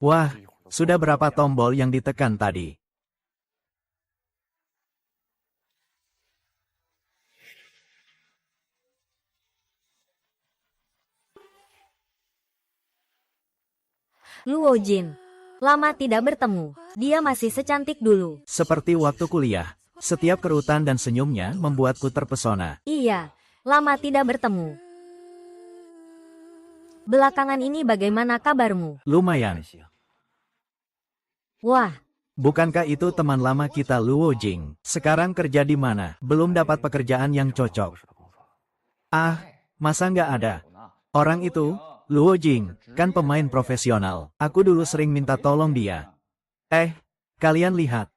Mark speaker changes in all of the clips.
Speaker 1: Wah, sudah berapa tombol yang ditekan tadi?
Speaker 2: Luo Jin. Lama tidak bertemu. Dia masih secantik dulu.
Speaker 1: Seperti waktu kuliah, setiap kerutan dan senyumnya membuatku terpesona.
Speaker 2: Iya, lama tidak bertemu. Belakangan ini bagaimana kabarmu?
Speaker 1: Lumayan.
Speaker 2: Wah,
Speaker 1: Bukankah itu teman lama kita Luo Jing? Sekarang kerja di mana? Belum dapat pekerjaan yang cocok. Ah, masa nggak ada? Orang itu, Luo Jing, kan pemain profesional. Aku dulu sering minta tolong dia. Kalian lihat.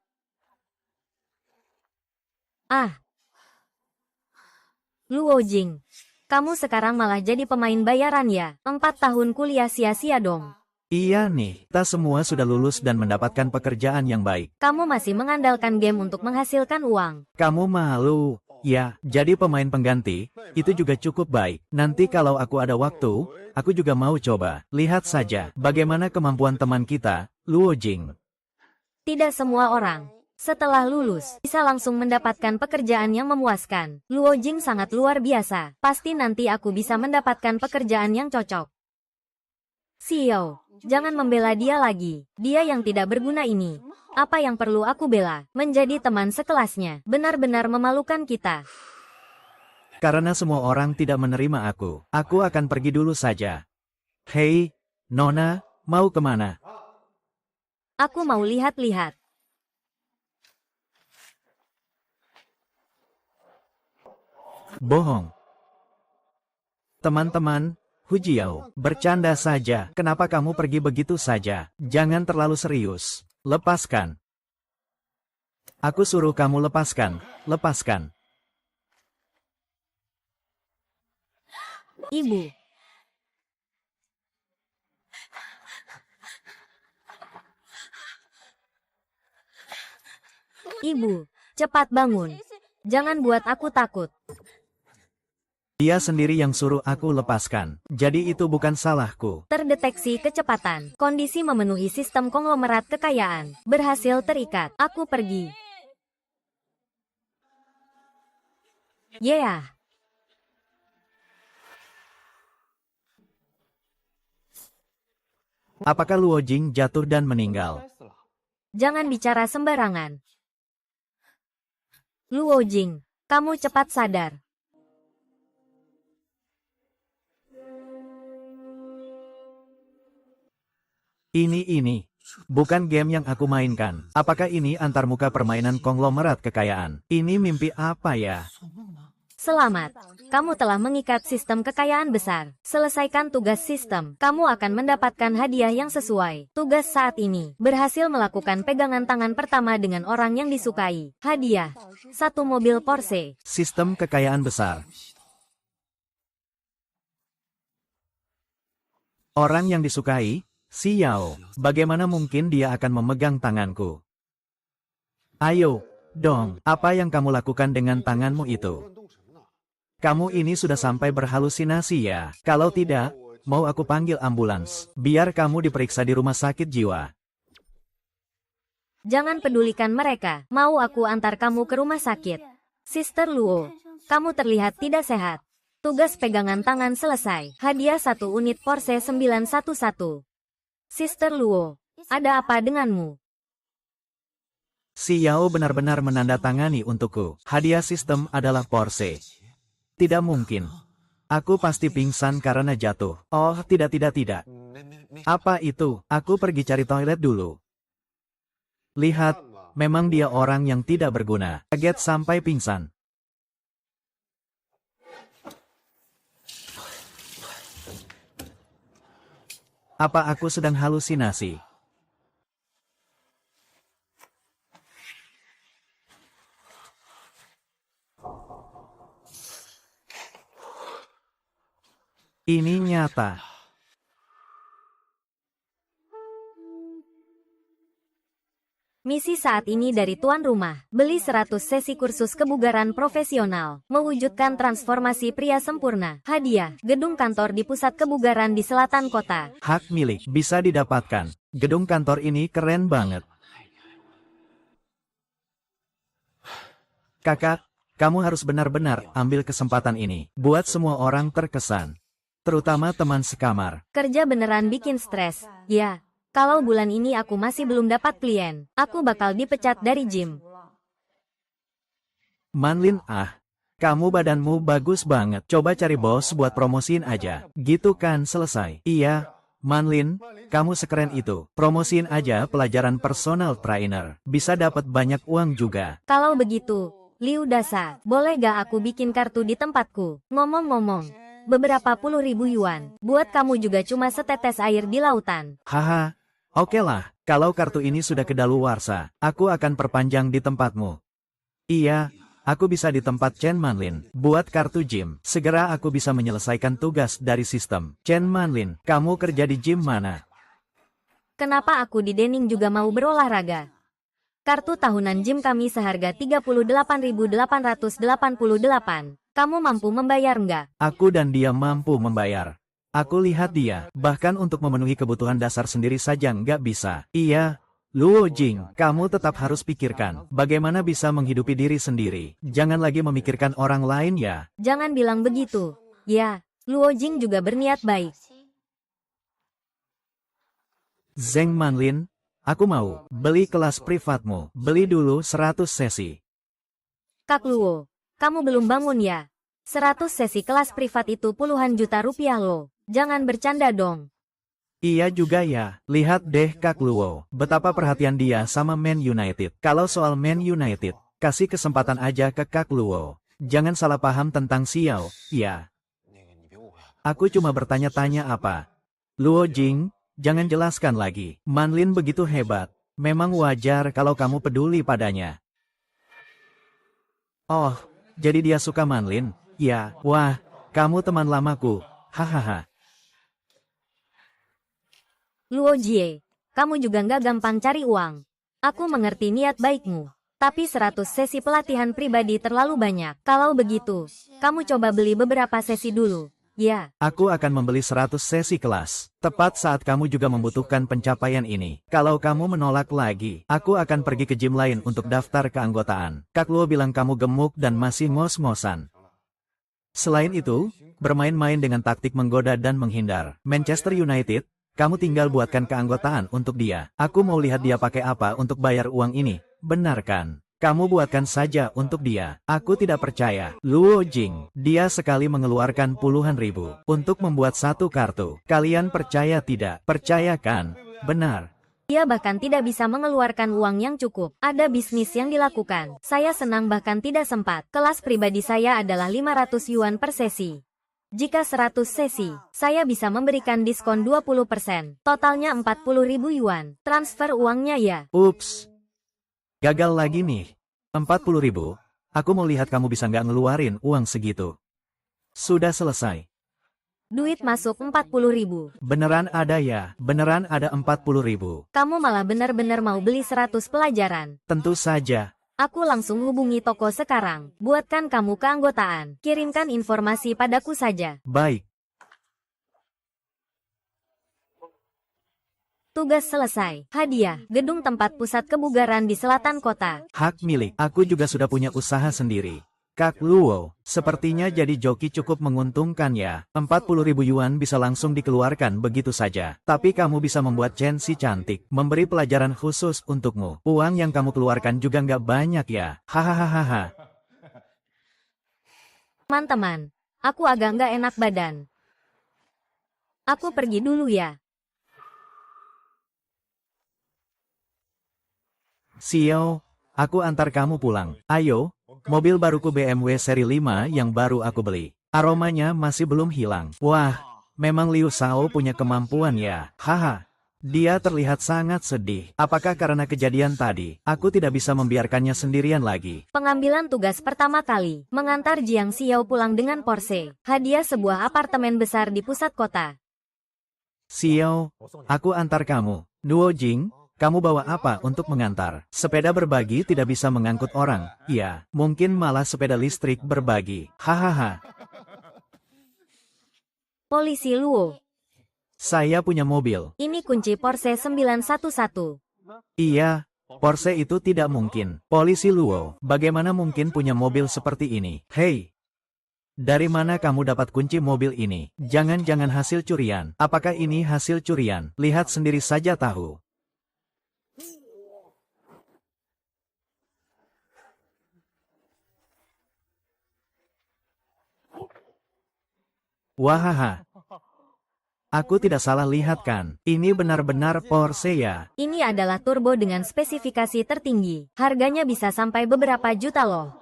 Speaker 2: Luo Jing. Kamu sekarang malah jadi pemain bayaran ya? 4 tahun kuliah sia-sia dong.
Speaker 1: Iya nih, kita semua sudah lulus dan mendapatkan pekerjaan yang baik.
Speaker 2: Kamu masih mengandalkan game untuk menghasilkan uang.
Speaker 1: Kamu malu. Ya, jadi pemain pengganti, itu juga cukup baik. Nanti kalau aku ada waktu, aku juga mau coba. Lihat saja, bagaimana kemampuan teman kita, Luo Jing.
Speaker 2: Tidak semua orang, setelah lulus, bisa langsung mendapatkan pekerjaan yang memuaskan. Luo Jing sangat luar biasa. Pasti nanti aku bisa mendapatkan pekerjaan yang cocok. Xiao, jangan membela dia lagi. Dia yang tidak berguna ini. Apa yang perlu aku bela? Menjadi teman sekelasnya. Benar-benar memalukan kita.
Speaker 1: Karena semua orang tidak menerima aku akan pergi dulu saja. Hei, Nona, mau kemana?
Speaker 2: Aku mau lihat-lihat.
Speaker 1: Bohong. Teman-teman, Hujiao, bercanda saja. Kenapa kamu pergi begitu saja? Jangan terlalu serius. Lepaskan. Aku suruh kamu lepaskan. Lepaskan.
Speaker 2: Ibu. Ibu, cepat bangun. Jangan buat aku takut.
Speaker 1: Dia sendiri yang suruh aku lepaskan. Jadi itu bukan salahku.
Speaker 2: Terdeteksi kecepatan. Kondisi memenuhi sistem konglomerat kekayaan. Berhasil terikat. Aku pergi. Yeah.
Speaker 1: Apakah Luo Jing jatuh dan meninggal?
Speaker 2: Jangan bicara sembarangan. Luo Jing, kamu cepat sadar.
Speaker 1: Ini. Bukan game yang aku mainkan. Apakah ini antarmuka permainan konglomerat kekayaan? Ini mimpi apa ya?
Speaker 2: Selamat. Kamu telah mengikat sistem kekayaan besar. Selesaikan tugas sistem. Kamu akan mendapatkan hadiah yang sesuai. Tugas saat ini. Berhasil melakukan pegangan tangan pertama dengan orang yang disukai. Hadiah. 1 mobil Porsche.
Speaker 1: Sistem kekayaan besar. Orang yang disukai? Xiao, bagaimana mungkin dia akan memegang tanganku? Ayo, dong, apa yang kamu lakukan dengan tanganmu itu? Kamu ini sudah sampai berhalusinasi ya? Kalau tidak, mau aku panggil ambulans, biar kamu diperiksa di rumah sakit jiwa.
Speaker 2: Jangan pedulikan mereka, mau aku antar kamu ke rumah sakit. Sister Luo, kamu terlihat tidak sehat. Tugas pegangan tangan selesai. Hadiah 1 unit Porsche 911. Sister Luo, ada apa denganmu?
Speaker 1: Xiao benar-benar menandatangani untukku. Hadiah sistem adalah Porsche. Tidak mungkin. Aku pasti pingsan karena jatuh. Oh, tidak. Apa itu? Aku pergi cari toilet dulu. Lihat, memang dia orang yang tidak berguna. Kaget sampai pingsan. Apa aku sedang halusinasi? Ini nyata.
Speaker 2: Misi saat ini dari tuan rumah, beli 100 sesi kursus kebugaran profesional, mewujudkan transformasi pria sempurna. Hadiah, gedung kantor di pusat kebugaran di selatan kota.
Speaker 1: Hak milik bisa didapatkan. Gedung kantor ini keren banget. Kakak, kamu harus benar-benar ambil kesempatan ini. Buat semua orang terkesan. Terutama teman sekamar.
Speaker 2: Kerja beneran bikin stres. Ya, kalau bulan ini aku masih belum dapat klien, aku bakal dipecat dari gym.
Speaker 1: Manlin, kamu badanmu bagus banget. Coba cari bos buat promosiin aja. Gitu kan selesai. Iya, Manlin, kamu sekeren itu. Promosiin aja pelajaran personal trainer. Bisa dapat banyak uang juga.
Speaker 2: Kalau begitu, Liu Dasa, boleh gak aku bikin kartu di tempatku? Ngomong-ngomong, beberapa puluh ribu yuan, buat kamu juga cuma setetes air di lautan.
Speaker 1: Haha, oke lah. Kalau kartu ini sudah kedaluarsa, aku akan perpanjang di tempatmu. Iya, aku bisa di tempat Chen Manlin. Buat kartu gym, segera aku bisa menyelesaikan tugas dari sistem. Chen Manlin, kamu kerja di gym mana?
Speaker 2: Kenapa aku di Dening juga mau berolahraga? Kartu tahunan gym kami seharga 38.888. Kamu mampu membayar nggak?
Speaker 1: Aku dan dia mampu membayar. Aku lihat dia, bahkan untuk memenuhi kebutuhan dasar sendiri saja nggak bisa. Iya, Luo Jing, kamu tetap harus pikirkan bagaimana bisa menghidupi diri sendiri. Jangan lagi memikirkan orang lain ya.
Speaker 2: Jangan bilang begitu. Ya, Luo Jing juga berniat baik.
Speaker 1: Zeng Manlin, aku mau beli kelas privatmu. Beli dulu 100 sesi.
Speaker 2: Kak Luo, kamu belum bangun ya? 100 sesi kelas privat itu puluhan juta rupiah loh. Jangan bercanda dong.
Speaker 1: Iya juga ya, lihat deh Kak Luo, betapa perhatian dia sama Man United. Kalau soal Man United, kasih kesempatan aja ke Kak Luo. Jangan salah paham tentang Xiao, ya. Aku cuma bertanya-tanya apa. Luo Jing, jangan jelaskan lagi. Manlin begitu hebat, memang wajar kalau kamu peduli padanya. Oh, jadi dia suka Manlin? Ya, wah, kamu teman lamaku, hahaha.
Speaker 2: Luo Jie, kamu juga nggak gampang cari uang. Aku mengerti niat baikmu. Tapi 100 sesi pelatihan pribadi terlalu banyak. Kalau begitu, kamu coba beli beberapa sesi dulu. Ya.
Speaker 1: Aku akan membeli 100 sesi kelas. Tepat saat kamu juga membutuhkan pencapaian ini. Kalau kamu menolak lagi, aku akan pergi ke gym lain untuk daftar keanggotaan. Kak Luo bilang kamu gemuk dan masih ngos-ngosan. Selain itu, bermain-main dengan taktik menggoda dan menghindar. Manchester United, kamu tinggal buatkan keanggotaan untuk dia. Aku mau lihat dia pakai apa untuk bayar uang ini. Benar kan? Kamu buatkan saja untuk dia. Aku tidak percaya. Luo Jing, dia sekali mengeluarkan puluhan ribu untuk membuat satu kartu. Kalian percaya tidak? Percaya kan? Benar.
Speaker 2: Dia bahkan tidak bisa mengeluarkan uang yang cukup. Ada bisnis yang dilakukan. Saya senang bahkan tidak sempat. Kelas pribadi saya adalah 500 yuan per sesi. Jika 100 sesi, saya bisa memberikan diskon 20%. Totalnya 40.000 yuan. Transfer uangnya ya.
Speaker 1: Ups. Gagal lagi nih. 40.000. Aku mau lihat kamu bisa nggak ngeluarin uang segitu. Sudah selesai.
Speaker 2: Duit masuk 40.000.
Speaker 1: Beneran ada ya? Beneran ada 40.000.
Speaker 2: Kamu malah benar-benar mau beli 100 pelajaran.
Speaker 1: Tentu saja.
Speaker 2: Aku langsung hubungi toko sekarang. Buatkan kamu keanggotaan. Kirimkan informasi padaku saja.
Speaker 1: Baik.
Speaker 2: Tugas selesai. Hadiah, gedung tempat pusat kebugaran di selatan kota.
Speaker 1: Hak milik. Aku juga sudah punya usaha sendiri. Kak Luo, sepertinya jadi joki cukup menguntungkan ya. 40.000 yuan bisa langsung dikeluarkan begitu saja. Tapi kamu bisa membuat Chen si cantik, memberi pelajaran khusus untukmu. Uang yang kamu keluarkan juga nggak banyak ya. Hahaha.
Speaker 2: Teman-teman, aku agak nggak enak badan. Aku pergi dulu ya.
Speaker 1: Xiao, aku antar kamu pulang. Ayo. Mobil baruku BMW seri 5 yang baru aku beli. Aromanya masih belum hilang. Wah, memang Liu Shao punya kemampuan ya. Haha. Dia terlihat sangat sedih. Apakah karena kejadian tadi, aku tidak bisa membiarkannya sendirian lagi?
Speaker 2: Pengambilan tugas pertama kali, mengantar Jiang Xiao pulang dengan Porsche. Hadiah sebuah apartemen besar di pusat kota.
Speaker 1: Xiao, aku antar kamu. Nuo Jing, kamu bawa apa untuk mengantar? Sepeda berbagi tidak bisa mengangkut orang. Iya, mungkin malah sepeda listrik berbagi. Hahaha.
Speaker 2: Polisi Luo.
Speaker 1: Saya punya mobil.
Speaker 2: Ini kunci Porsche 911.
Speaker 1: Iya, Porsche itu tidak mungkin. Polisi Luo, bagaimana mungkin punya mobil seperti ini? Hei! Dari mana kamu dapat kunci mobil ini? Jangan-jangan hasil curian. Apakah ini hasil curian? Lihat sendiri saja tahu. Wahaha. Aku tidak salah lihat kan? Ini benar-benar Porsche ya?
Speaker 2: Ini adalah turbo dengan spesifikasi tertinggi. Harganya bisa sampai beberapa juta loh.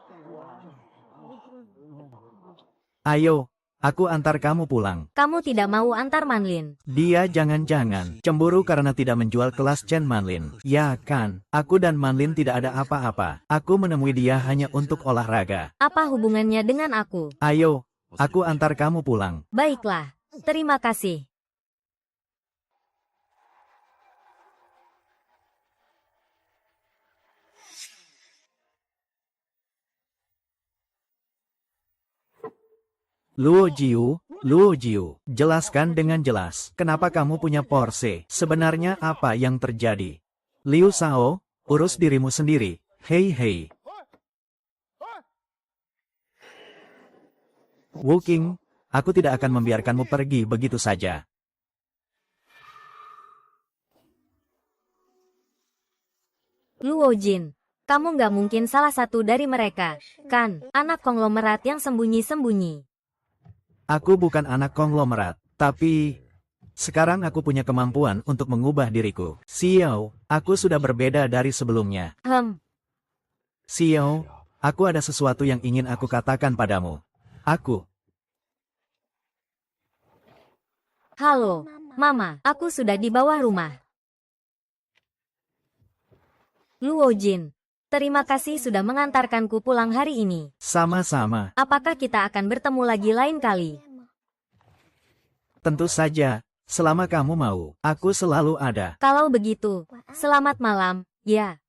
Speaker 1: Ayo, aku antar kamu pulang.
Speaker 2: Kamu tidak mau antar Manlin.
Speaker 1: Dia jangan-jangan cemburu karena tidak menjual kelas Chen Manlin. Ya kan, aku dan Manlin tidak ada apa-apa. Aku menemui dia hanya untuk olahraga.
Speaker 2: Apa hubungannya dengan aku?
Speaker 1: Ayo, aku antar kamu pulang.
Speaker 2: Baiklah, terima kasih.
Speaker 1: Luo Jiu, jelaskan dengan jelas. Kenapa kamu punya Porsche? Sebenarnya apa yang terjadi? Liu Sao, urus dirimu sendiri. Hei hei. Wu Qing, aku tidak akan membiarkanmu pergi begitu saja.
Speaker 2: Luo Jin, kamu nggak mungkin salah satu dari mereka, kan? Anak konglomerat yang sembunyi-sembunyi.
Speaker 1: Aku bukan anak konglomerat, tapi sekarang aku punya kemampuan untuk mengubah diriku. Xiao, aku sudah berbeda dari sebelumnya. Xiao, aku ada sesuatu yang ingin aku katakan padamu.
Speaker 2: Halo, Mama, aku sudah di bawah rumah. Luo Jin, terima kasih sudah mengantarkanku pulang hari ini.
Speaker 1: Sama-sama.
Speaker 2: Apakah kita akan bertemu lagi lain kali?
Speaker 1: Tentu saja, selama kamu mau, aku selalu ada.
Speaker 2: Kalau begitu, selamat malam, ya.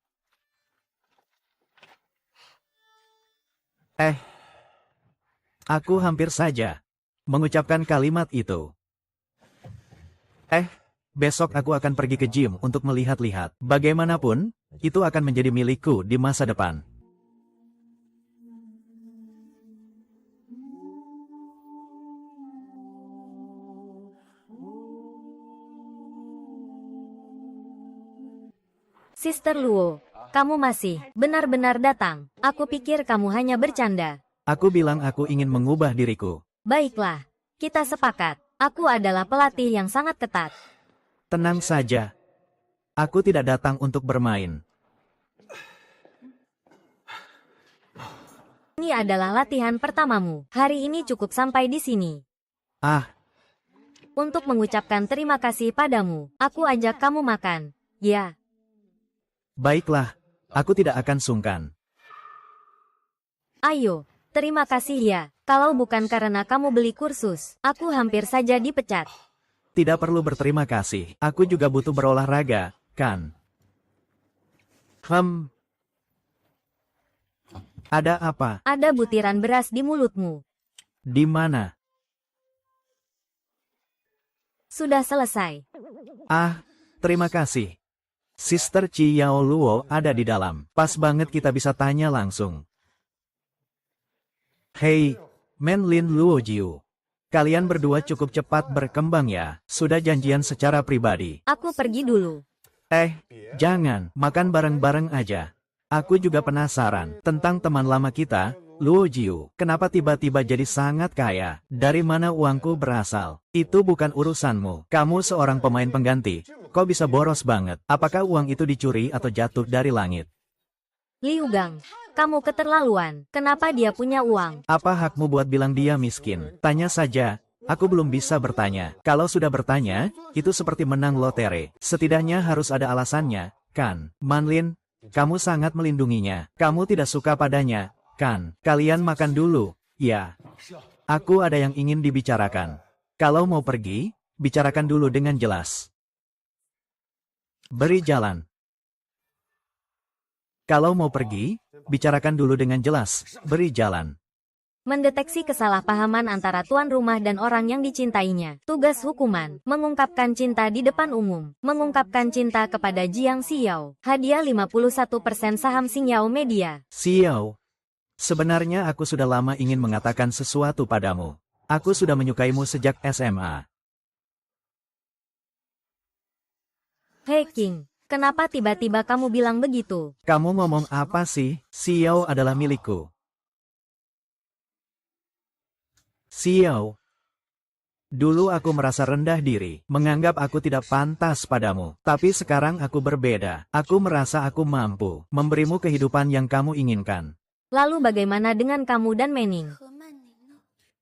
Speaker 1: Aku hampir saja mengucapkan kalimat itu. Besok aku akan pergi ke gym untuk melihat-lihat. Bagaimanapun, itu akan menjadi milikku di masa depan.
Speaker 2: Sister Luo, kamu masih benar-benar datang. Aku pikir kamu hanya bercanda.
Speaker 1: Aku bilang aku ingin mengubah diriku.
Speaker 2: Baiklah, kita sepakat. Aku adalah pelatih yang sangat ketat.
Speaker 1: Tenang saja. Aku tidak datang untuk bermain.
Speaker 2: Ini adalah latihan pertamamu. Hari ini cukup sampai di sini. Untuk mengucapkan terima kasih padamu, aku ajak kamu makan. Ya.
Speaker 1: Baiklah, aku tidak akan sungkan.
Speaker 2: Ayo, terima kasih ya. Kalau bukan karena kamu beli kursus, aku hampir saja dipecat.
Speaker 1: Tidak perlu berterima kasih. Aku juga butuh berolahraga, kan? Ada apa?
Speaker 2: Ada butiran beras di mulutmu.
Speaker 1: Di mana?
Speaker 2: Sudah selesai.
Speaker 1: Terima kasih. Sister Chiao Luo ada di dalam. Pas banget kita bisa tanya langsung. Hei, Manlin Luo Jiu. Kalian berdua cukup cepat berkembang ya. Sudah janjian secara pribadi.
Speaker 2: Aku pergi dulu.
Speaker 1: Jangan, makan bareng-bareng aja. Aku juga penasaran tentang teman lama kita, Luo Jiu. Kenapa tiba-tiba jadi sangat kaya? Dari mana uangku berasal? Itu bukan urusanmu. Kamu seorang pemain pengganti. Kok bisa boros banget? Apakah uang itu dicuri atau jatuh dari langit?
Speaker 2: Liu Gang, kamu keterlaluan. Kenapa dia punya uang?
Speaker 1: Apa hakmu buat bilang dia miskin? Tanya saja. Aku belum bisa bertanya. Kalau sudah bertanya, itu seperti menang lotre. Setidaknya harus ada alasannya, kan? Manlin, kamu sangat melindunginya. Kamu tidak suka padanya, kan? Kalian makan dulu. Ya. Aku ada yang ingin dibicarakan. Kalau mau pergi, bicarakan dulu dengan jelas. Beri jalan. Kalau mau pergi, bicarakan dulu dengan jelas. Beri jalan.
Speaker 2: Mendeteksi kesalahpahaman antara tuan rumah dan orang yang dicintainya. Tugas hukuman, mengungkapkan cinta di depan umum. Mengungkapkan cinta kepada Jiang Xiao. Hadiah 51% saham Xingyao Media.
Speaker 1: Xiao, sebenarnya aku sudah lama ingin mengatakan sesuatu padamu. Aku sudah menyukaimu sejak SMA.
Speaker 2: Hei King, kenapa tiba-tiba kamu bilang begitu?
Speaker 1: Kamu ngomong apa sih? Xiao adalah milikku. Xiao. Dulu aku merasa rendah diri, menganggap aku tidak pantas padamu. Tapi sekarang aku berbeda. Aku merasa aku mampu memberimu kehidupan yang kamu inginkan.
Speaker 2: Lalu bagaimana dengan kamu dan Manning?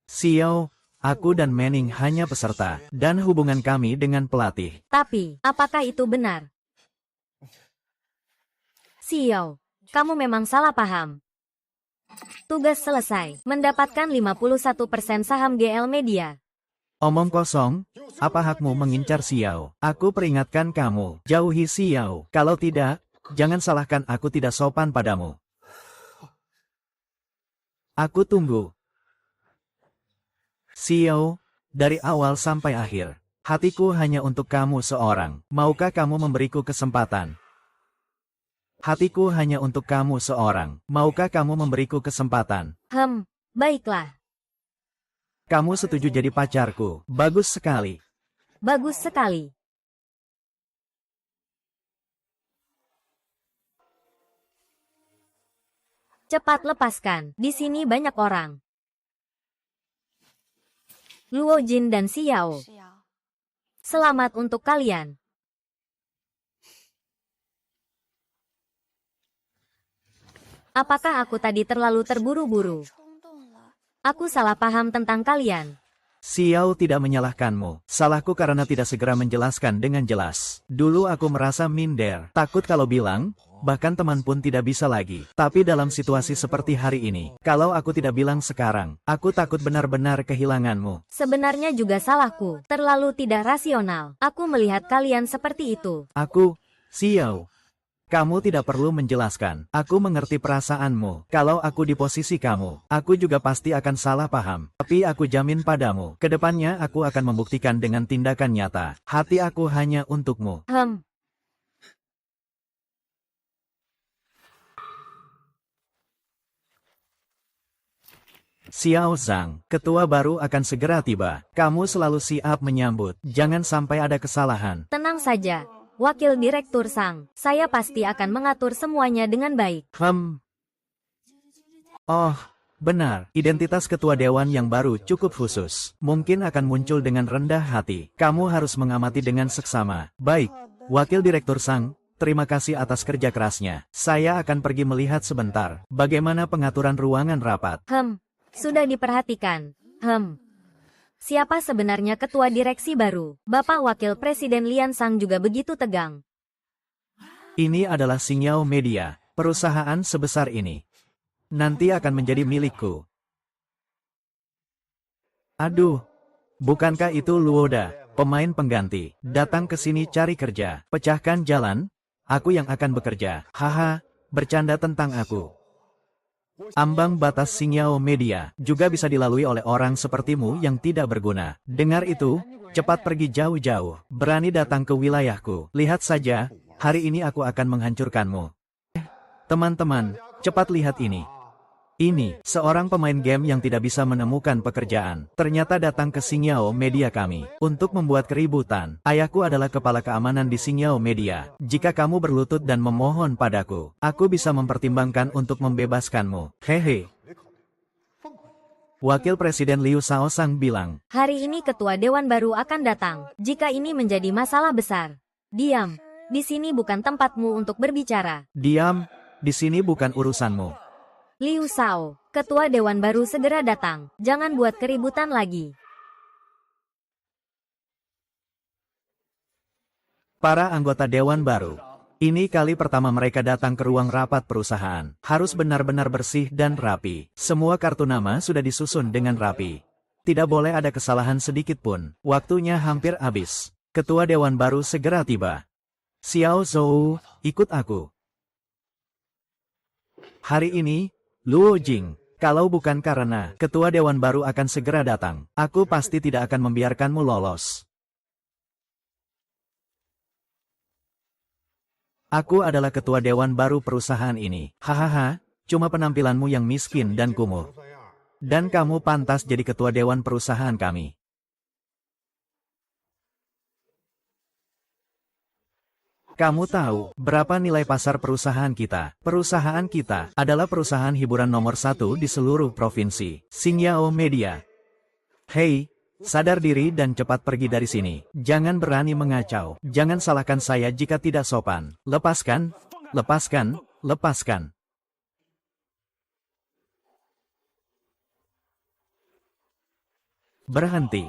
Speaker 1: Xiao, aku dan Manning hanya peserta, dan hubungan kami dengan pelatih.
Speaker 2: Tapi, apakah itu benar? Xiao, kamu memang salah paham. Tugas selesai. Mendapatkan 51% saham GL Media.
Speaker 1: Omong kosong, apa hakmu mengincar Xiao? Aku peringatkan kamu, jauhi Xiao. Kalau tidak, jangan salahkan aku tidak sopan padamu. Aku tunggu. Xiao, dari awal sampai akhir, hatiku hanya untuk kamu seorang. Maukah kamu memberiku kesempatan? Hatiku hanya untuk kamu seorang. Maukah kamu memberiku kesempatan?
Speaker 2: Baiklah.
Speaker 1: Kamu setuju jadi pacarku? Bagus sekali.
Speaker 2: Bagus sekali. Cepat lepaskan, di sini banyak orang. Luo Jin dan Xiao. Selamat untuk kalian. Apakah aku tadi terlalu terburu-buru? Aku salah paham tentang kalian.
Speaker 1: Xiao tidak menyalahkanmu. Salahku karena tidak segera menjelaskan dengan jelas. Dulu aku merasa minder, takut kalau bilang, bahkan teman pun tidak bisa lagi. Tapi dalam situasi seperti hari ini, kalau aku tidak bilang sekarang, aku takut benar-benar kehilanganmu.
Speaker 2: Sebenarnya juga salahku, terlalu tidak rasional. Aku melihat kalian seperti itu.
Speaker 1: Xiao, kamu tidak perlu menjelaskan. Aku mengerti perasaanmu. Kalau aku di posisi kamu, aku juga pasti akan salah paham. Tapi aku jamin padamu, kedepannya aku akan membuktikan dengan tindakan nyata. Hati aku hanya untukmu. Xiao Zhang, ketua baru akan segera tiba. Kamu selalu siap menyambut. Jangan sampai ada kesalahan.
Speaker 2: Tenang saja. Wakil Direktur Sang, saya pasti akan mengatur semuanya dengan baik.
Speaker 1: Oh, benar. Identitas ketua dewan yang baru cukup khusus. Mungkin akan muncul dengan rendah hati. Kamu harus mengamati dengan seksama. Baik, Wakil Direktur Sang, terima kasih atas kerja kerasnya. Saya akan pergi melihat sebentar. Bagaimana pengaturan ruangan rapat?
Speaker 2: Sudah diperhatikan. Siapa sebenarnya ketua direksi baru? Bapak Wakil Presiden Lian Sang juga begitu tegang.
Speaker 1: Ini adalah Xingyao Media, perusahaan sebesar ini. Nanti akan menjadi milikku. Aduh, bukankah itu Luoda, pemain pengganti? Datang ke sini cari kerja, pecahkan jalan, aku yang akan bekerja. Haha, bercanda tentang aku. Ambang batas Xingyao Media juga bisa dilalui oleh orang sepertimu yang tidak berguna. Dengar itu, cepat pergi jauh-jauh. Berani datang ke wilayahku. Lihat saja, hari ini aku akan menghancurkanmu. Teman-teman, cepat lihat ini. Ini, seorang pemain game yang tidak bisa menemukan pekerjaan. Ternyata datang ke Xingyao Media kami, untuk membuat keributan. Ayahku adalah kepala keamanan di Xingyao Media. Jika kamu berlutut dan memohon padaku, aku bisa mempertimbangkan untuk membebaskanmu. Hehe. Wakil Presiden Liu Shaosang bilang,
Speaker 2: hari ini ketua dewan baru akan datang. Jika ini menjadi masalah besar, diam. Di sini bukan tempatmu untuk berbicara.
Speaker 1: Diam, di sini bukan urusanmu.
Speaker 2: Liu Shao, ketua dewan baru segera datang. Jangan buat keributan lagi.
Speaker 1: Para anggota dewan baru. Ini kali pertama mereka datang ke ruang rapat perusahaan. Harus benar-benar bersih dan rapi. Semua kartu nama sudah disusun dengan rapi. Tidak boleh ada kesalahan sedikit pun. Waktunya hampir habis. Ketua dewan baru segera tiba. Xiao Zhou, ikut aku. Hari ini, Luo Jing, Kalau bukan karena ketua dewan baru akan segera datang, aku pasti tidak akan membiarkanmu lolos. Aku adalah ketua dewan baru perusahaan ini. Hahaha, cuma penampilanmu yang miskin dan kumuh. Dan kamu pantas jadi ketua dewan perusahaan kami. Kamu tahu berapa nilai pasar perusahaan kita? Perusahaan kita adalah perusahaan hiburan nomor 1 di seluruh provinsi. Xingyao Media. Hei, sadar diri dan cepat pergi dari sini. Jangan berani mengacau. Jangan salahkan saya jika tidak sopan. Lepaskan, lepaskan, lepaskan. Berhenti.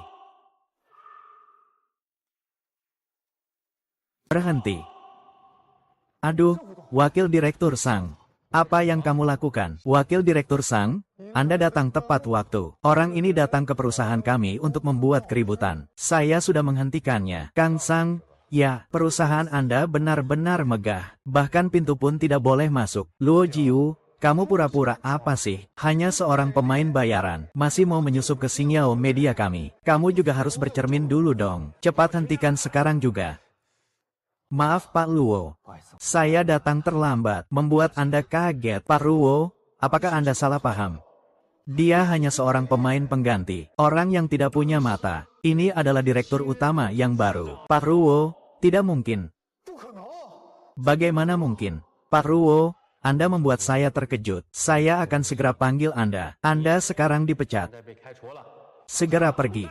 Speaker 1: Berhenti. Aduh, Wakil Direktur Sang. Apa yang kamu lakukan? Wakil Direktur Sang, Anda datang tepat waktu. Orang ini datang ke perusahaan kami untuk membuat keributan. Saya sudah menghentikannya. Kang Sang, ya, perusahaan Anda benar-benar megah. Bahkan pintu pun tidak boleh masuk. Luo Jiu, kamu pura-pura apa sih? Hanya seorang pemain bayaran. Masih mau menyusup ke Xingyao Media kami. Kamu juga harus bercermin dulu dong. Cepat hentikan sekarang juga. Maaf Pak Luo, saya datang terlambat, membuat Anda kaget. Pak Luo, apakah Anda salah paham? Dia hanya seorang pemain pengganti, orang yang tidak punya mata. Ini adalah direktur utama yang baru. Pak Luo, tidak mungkin. Bagaimana mungkin? Pak Luo, Anda membuat saya terkejut. Saya akan segera panggil Anda. Anda sekarang dipecat. Segera pergi.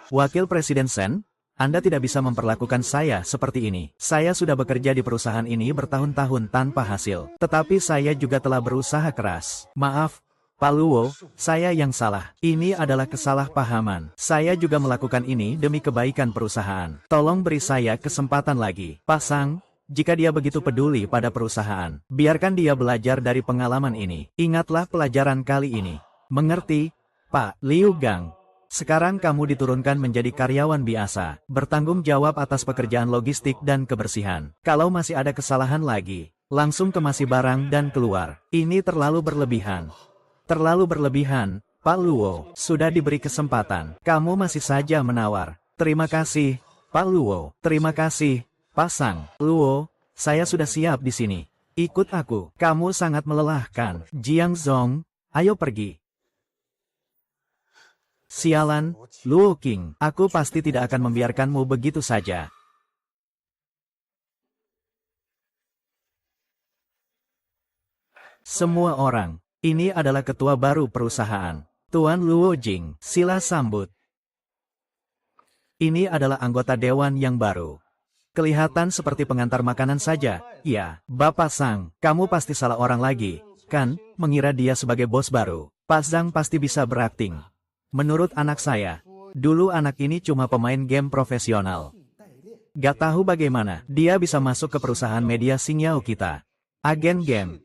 Speaker 1: Wakil Presiden Sen, Anda tidak bisa memperlakukan saya seperti ini. Saya sudah bekerja di perusahaan ini bertahun-tahun tanpa hasil. Tetapi saya juga telah berusaha keras. Maaf, Pak Luo, saya yang salah. Ini adalah kesalahpahaman. Saya juga melakukan ini demi kebaikan perusahaan. Tolong beri saya kesempatan lagi. Pak Sang, jika dia begitu peduli pada perusahaan, biarkan dia belajar dari pengalaman ini. Ingatlah pelajaran kali ini. Mengerti, Pak Liu Gang? Sekarang kamu diturunkan menjadi karyawan biasa, bertanggung jawab atas pekerjaan logistik dan kebersihan. Kalau masih ada kesalahan lagi, langsung kemasi barang dan keluar. Ini terlalu berlebihan. Terlalu berlebihan, Pak Luo. Sudah diberi kesempatan, kamu masih saja menawar. Terima kasih, Pak Luo. Terima kasih, Pak Sang. Luo, saya sudah siap di sini. Ikut aku. Kamu sangat melelahkan. Jiang Zong, ayo pergi. Sialan, Luo King, aku pasti tidak akan membiarkanmu begitu saja. Semua orang, ini adalah ketua baru perusahaan. Tuan Luo Jing, sila sambut. Ini adalah anggota dewan yang baru. Kelihatan seperti pengantar makanan saja. Ya, Bapak Sang, kamu pasti salah orang lagi, kan, mengira dia sebagai bos baru. Pak Zhang pasti bisa berakting. Menurut anak saya, dulu anak ini cuma pemain game profesional. Gak tahu bagaimana dia bisa masuk ke perusahaan media Xingyao kita. Agen game.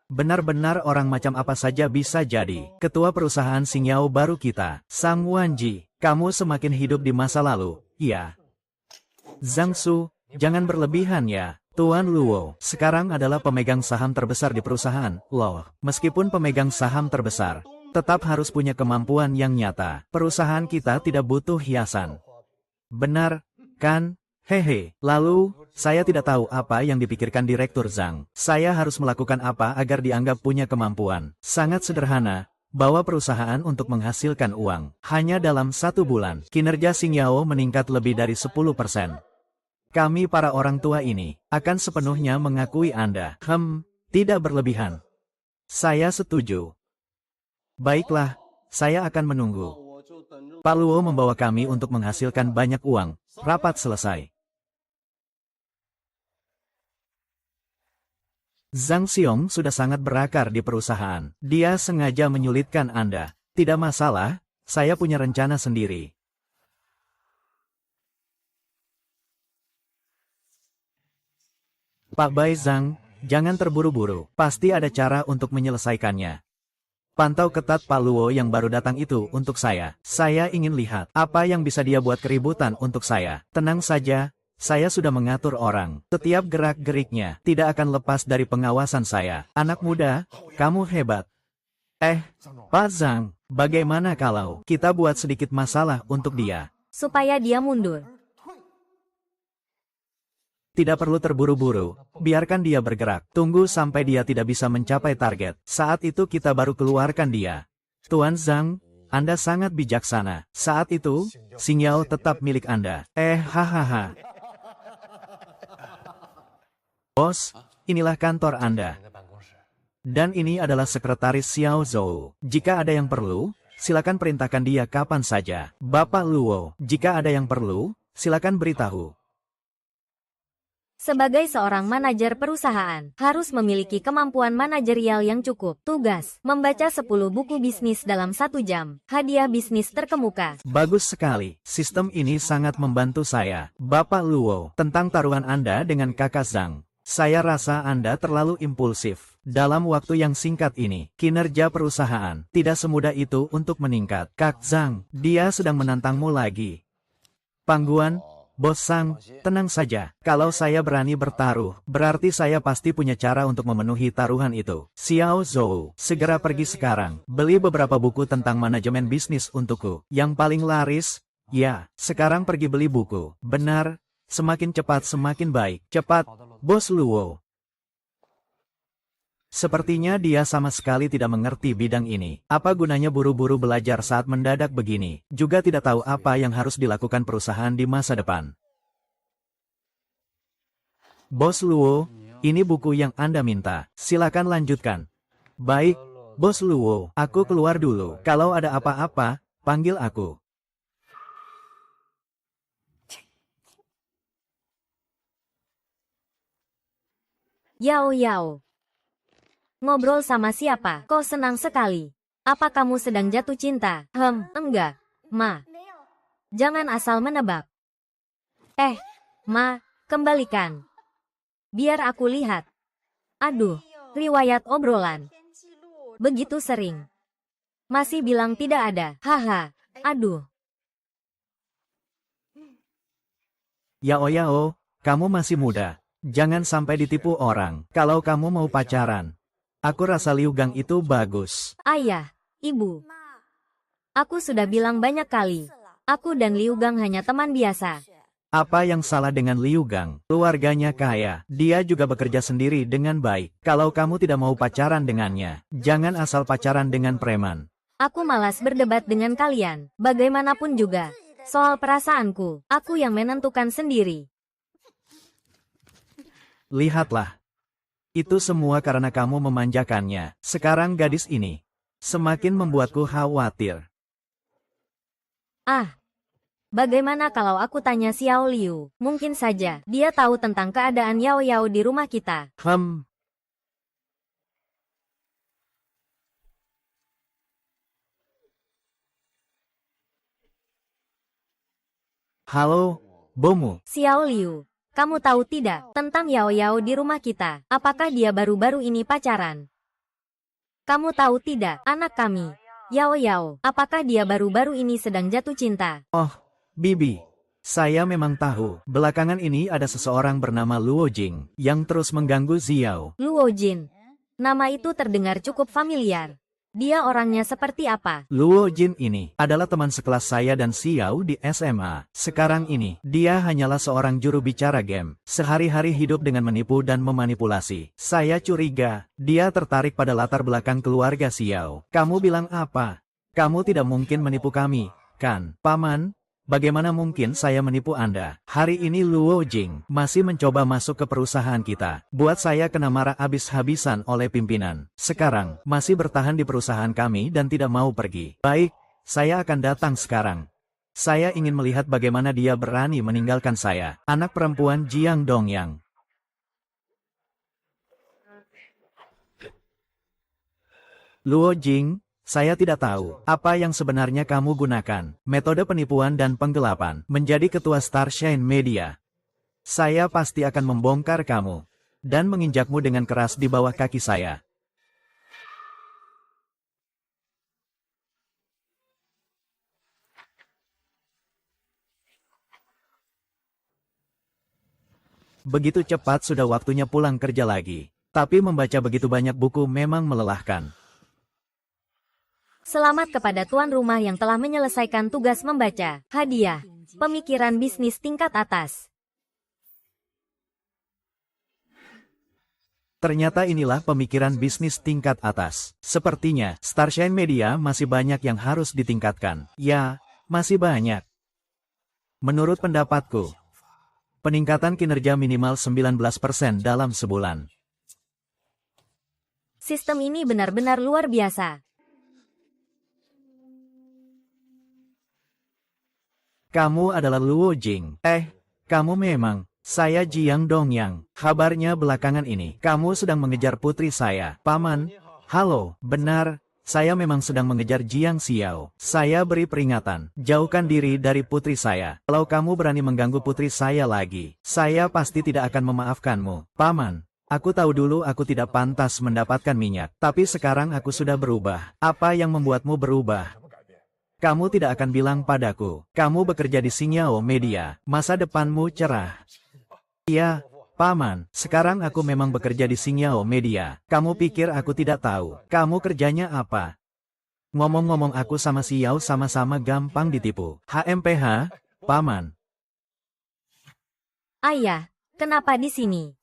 Speaker 1: Benar-benar orang macam apa saja bisa jadi ketua perusahaan Xingyao baru kita. Sang Wanji, kamu semakin hidup di masa lalu, iya. Zhang Su, jangan berlebihan ya. Tuan Luo, sekarang adalah pemegang saham terbesar di perusahaan. Loh, meskipun pemegang saham terbesar, tetap harus punya kemampuan yang nyata. Perusahaan kita tidak butuh hiasan. Benar, kan? Hehe. Lalu, saya tidak tahu apa yang dipikirkan Direktur Zhang. Saya harus melakukan apa agar dianggap punya kemampuan. Sangat sederhana, bawa perusahaan untuk menghasilkan uang. Hanya dalam 1 bulan, kinerja Xingyao meningkat lebih dari 10%. Kami para orang tua ini, akan sepenuhnya mengakui Anda. Tidak berlebihan. Saya setuju. Baiklah, saya akan menunggu. Pak Luo membawa kami untuk menghasilkan banyak uang. Rapat selesai. Zhang Xiong sudah sangat berakar di perusahaan. Dia sengaja menyulitkan Anda. Tidak masalah, saya punya rencana sendiri. Pak Bai Zhang, jangan terburu-buru. Pasti ada cara untuk menyelesaikannya. Pantau ketat Pak Luo yang baru datang itu untuk saya. Saya ingin lihat apa yang bisa dia buat keributan untuk saya. Tenang saja, saya sudah mengatur orang. Setiap gerak-geriknya tidak akan lepas dari pengawasan saya. Anak muda, kamu hebat. Pak Zhang, bagaimana kalau kita buat sedikit masalah untuk dia?
Speaker 2: Supaya dia mundur.
Speaker 1: Tidak perlu terburu-buru, biarkan dia bergerak. Tunggu sampai dia tidak bisa mencapai target. Saat itu kita baru keluarkan dia. Tuan Zhang, Anda sangat bijaksana. Saat itu, Xing Yao tetap milik Anda. Hahaha. Bos, inilah kantor Anda. Dan ini adalah sekretaris Xiao Zhou. Jika ada yang perlu, silakan perintahkan dia kapan saja. Bapak Luo, jika ada yang perlu, silakan beritahu.
Speaker 2: Sebagai seorang manajer perusahaan, harus memiliki kemampuan manajerial yang cukup. Tugas, membaca 10 buku bisnis dalam 1 jam. Hadiah bisnis terkemuka.
Speaker 1: Bagus sekali. Sistem ini sangat membantu saya. Bapak Luo, tentang taruhan Anda dengan kakak Zhang. Saya rasa Anda terlalu impulsif. Dalam waktu yang singkat ini, kinerja perusahaan tidak semudah itu untuk meningkat. Kak Zhang, dia sedang menantangmu lagi. Pangguan, Bos Zhang, tenang saja. Kalau saya berani bertaruh, berarti saya pasti punya cara untuk memenuhi taruhan itu. Xiao Zhou, segera pergi sekarang. Beli beberapa buku tentang manajemen bisnis untukku. Yang paling laris, ya, sekarang pergi beli buku. Benar, semakin cepat semakin baik. Cepat, Bos Luo. Sepertinya dia sama sekali tidak mengerti bidang ini. Apa gunanya buru-buru belajar saat mendadak begini? Juga tidak tahu apa yang harus dilakukan perusahaan di masa depan. Bos Luo, ini buku yang Anda minta. Silakan lanjutkan. Baik, Bos Luo, aku keluar dulu. Kalau ada apa-apa, panggil aku.
Speaker 2: Yao. Ngobrol sama siapa? Kok senang sekali? Apa kamu sedang jatuh cinta? Enggak. Ma. Jangan asal menebak. Ma, kembalikan. Biar aku lihat. Aduh, riwayat obrolan. Begitu sering. Masih bilang tidak ada. Haha, aduh.
Speaker 1: Yao, kamu masih muda. Jangan sampai ditipu orang. Kalau kamu mau pacaran, aku rasa Liu Gang itu bagus.
Speaker 2: Ayah, ibu. Aku sudah bilang banyak kali. Aku dan Liu Gang hanya teman biasa.
Speaker 1: Apa yang salah dengan Liu Gang? Keluarganya kaya. Dia juga bekerja sendiri dengan baik. Kalau kamu tidak mau pacaran dengannya, jangan asal pacaran dengan preman.
Speaker 2: Aku malas berdebat dengan kalian. Bagaimanapun juga. Soal perasaanku, aku yang menentukan sendiri.
Speaker 1: Lihatlah. Itu semua karena kamu memanjakannya. Sekarang gadis ini semakin membuatku khawatir.
Speaker 2: Bagaimana kalau aku tanya Xiao Liu? Mungkin saja dia tahu tentang keadaan Yao di rumah kita.
Speaker 1: Halo, Bomu.
Speaker 2: Xiao Liu, kamu tahu tidak tentang Yao di rumah kita? Apakah dia baru-baru ini pacaran? Kamu tahu tidak, anak kami, Yao, apakah dia baru-baru ini sedang jatuh cinta?
Speaker 1: Oh, Bibi. Saya memang tahu, belakangan ini ada seseorang bernama Luo Jing yang terus mengganggu Xiao.
Speaker 2: Luo Jin. Nama itu terdengar cukup familiar. Dia orangnya seperti apa?
Speaker 1: Luo Jin ini adalah teman sekelas saya dan Xiao di SMA. Sekarang ini, dia hanyalah seorang juru bicara game. Sehari-hari hidup dengan menipu dan memanipulasi. Saya curiga, dia tertarik pada latar belakang keluarga Xiao. Kamu bilang apa? Kamu tidak mungkin menipu kami, kan? Paman, bagaimana mungkin saya menipu Anda? Hari ini Luo Jing masih mencoba masuk ke perusahaan kita. Buat saya kena marah habis-habisan oleh pimpinan. Sekarang, masih bertahan di perusahaan kami dan tidak mau pergi. Baik, saya akan datang sekarang. Saya ingin melihat bagaimana dia berani meninggalkan saya. Anak perempuan Jiang Dongyang. Luo Jing, saya tidak tahu apa yang sebenarnya kamu gunakan, metode penipuan dan penggelapan, menjadi ketua Starshine Media. Saya pasti akan membongkar kamu, dan menginjakmu dengan keras di bawah kaki saya. Begitu cepat sudah waktunya pulang kerja lagi, tapi membaca begitu banyak buku memang melelahkan.
Speaker 2: Selamat kepada tuan rumah yang telah menyelesaikan tugas membaca. Hadiah. Pemikiran bisnis tingkat atas.
Speaker 1: Ternyata inilah pemikiran bisnis tingkat atas. Sepertinya, Starshine Media masih banyak yang harus ditingkatkan. Ya, masih banyak. Menurut pendapatku, peningkatan kinerja minimal 19% dalam sebulan.
Speaker 2: Sistem ini benar-benar luar biasa.
Speaker 1: Kamu adalah Luo Jing. Kamu memang. Saya Jiang Dongyang. Kabarnya belakangan ini, kamu sedang mengejar putri saya. Paman, halo, benar, saya memang sedang mengejar Jiang Xiao. Saya beri peringatan, jauhkan diri dari putri saya. Kalau kamu berani mengganggu putri saya lagi, saya pasti tidak akan memaafkanmu. Paman, aku tahu dulu aku tidak pantas mendapatkan minyak, tapi sekarang aku sudah berubah. Apa yang membuatmu berubah? Kamu tidak akan bilang padaku, kamu bekerja di Xingyao Media, masa depanmu cerah. Iya, Paman, sekarang aku memang bekerja di Xingyao Media. Kamu pikir aku tidak tahu, kamu kerjanya apa? Ngomong-ngomong aku sama Xiao sama-sama gampang ditipu. HMPH, Paman.
Speaker 2: Ayah, kenapa di sini?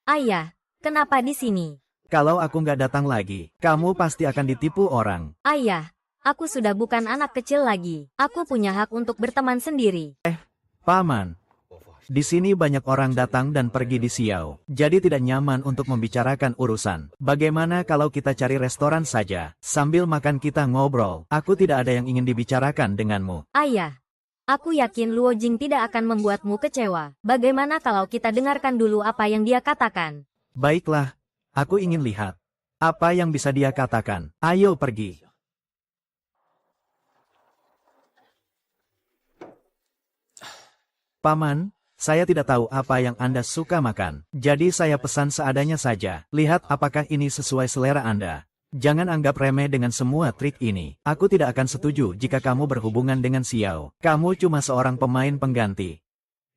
Speaker 2: Ayah, kenapa di sini?
Speaker 1: Kalau aku nggak datang lagi, kamu pasti akan ditipu orang.
Speaker 2: Ayah, aku sudah bukan anak kecil lagi. Aku punya hak untuk berteman sendiri.
Speaker 1: Paman. Di sini banyak orang datang dan pergi di Xiao, jadi tidak nyaman untuk membicarakan urusan. Bagaimana kalau kita cari restoran saja, sambil makan kita ngobrol? Aku tidak ada yang ingin dibicarakan denganmu.
Speaker 2: Ayah, aku yakin Luo Jing tidak akan membuatmu kecewa. Bagaimana kalau kita dengarkan dulu apa yang dia katakan?
Speaker 1: Baiklah, aku ingin lihat. Apa yang bisa dia katakan? Ayo pergi. Paman, saya tidak tahu apa yang Anda suka makan, jadi saya pesan seadanya saja. Lihat apakah ini sesuai selera Anda. Jangan anggap remeh dengan semua trik ini. Aku tidak akan setuju jika kamu berhubungan dengan Xiao. Kamu cuma seorang pemain pengganti.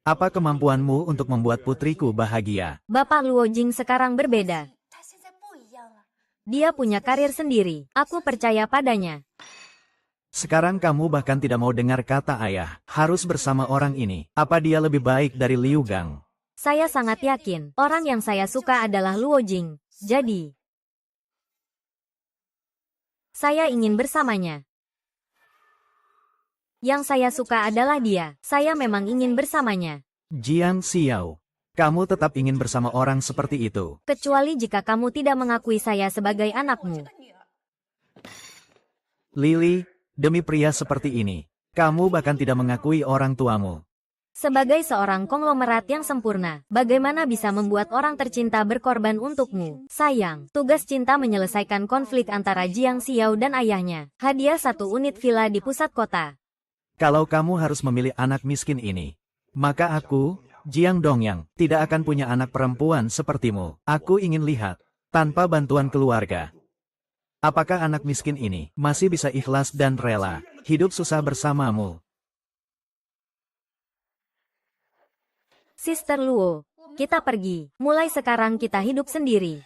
Speaker 1: Apa kemampuanmu untuk membuat putriku bahagia?
Speaker 2: Bapak Luo Jing sekarang berbeda. Dia punya karir sendiri. Aku percaya padanya.
Speaker 1: Sekarang kamu bahkan tidak mau dengar kata ayah. Harus bersama orang ini. Apa dia lebih baik dari Liu Gang?
Speaker 2: Saya sangat yakin, orang yang saya suka adalah Luo Jing. Jadi, saya ingin bersamanya. Yang saya suka adalah dia. Saya memang ingin bersamanya.
Speaker 1: Jiang Xiao, kamu tetap ingin bersama orang seperti itu.
Speaker 2: Kecuali jika kamu tidak mengakui saya sebagai anakmu.
Speaker 1: Lily, demi pria seperti ini, kamu bahkan tidak mengakui orang tuamu.
Speaker 2: Sebagai seorang konglomerat yang sempurna, bagaimana bisa membuat orang tercinta berkorban untukmu? Sayang, tugas cinta menyelesaikan konflik antara Jiang Xiao dan ayahnya. Hadiah 1 unit villa di pusat kota.
Speaker 1: Kalau kamu harus memilih anak miskin ini, maka aku, Jiang Dongyang, tidak akan punya anak perempuan sepertimu. Aku ingin lihat, tanpa bantuan keluarga, apakah anak miskin ini masih bisa ikhlas dan rela hidup susah bersamamu?
Speaker 2: Sister Luo, kita pergi. Mulai sekarang kita hidup sendiri.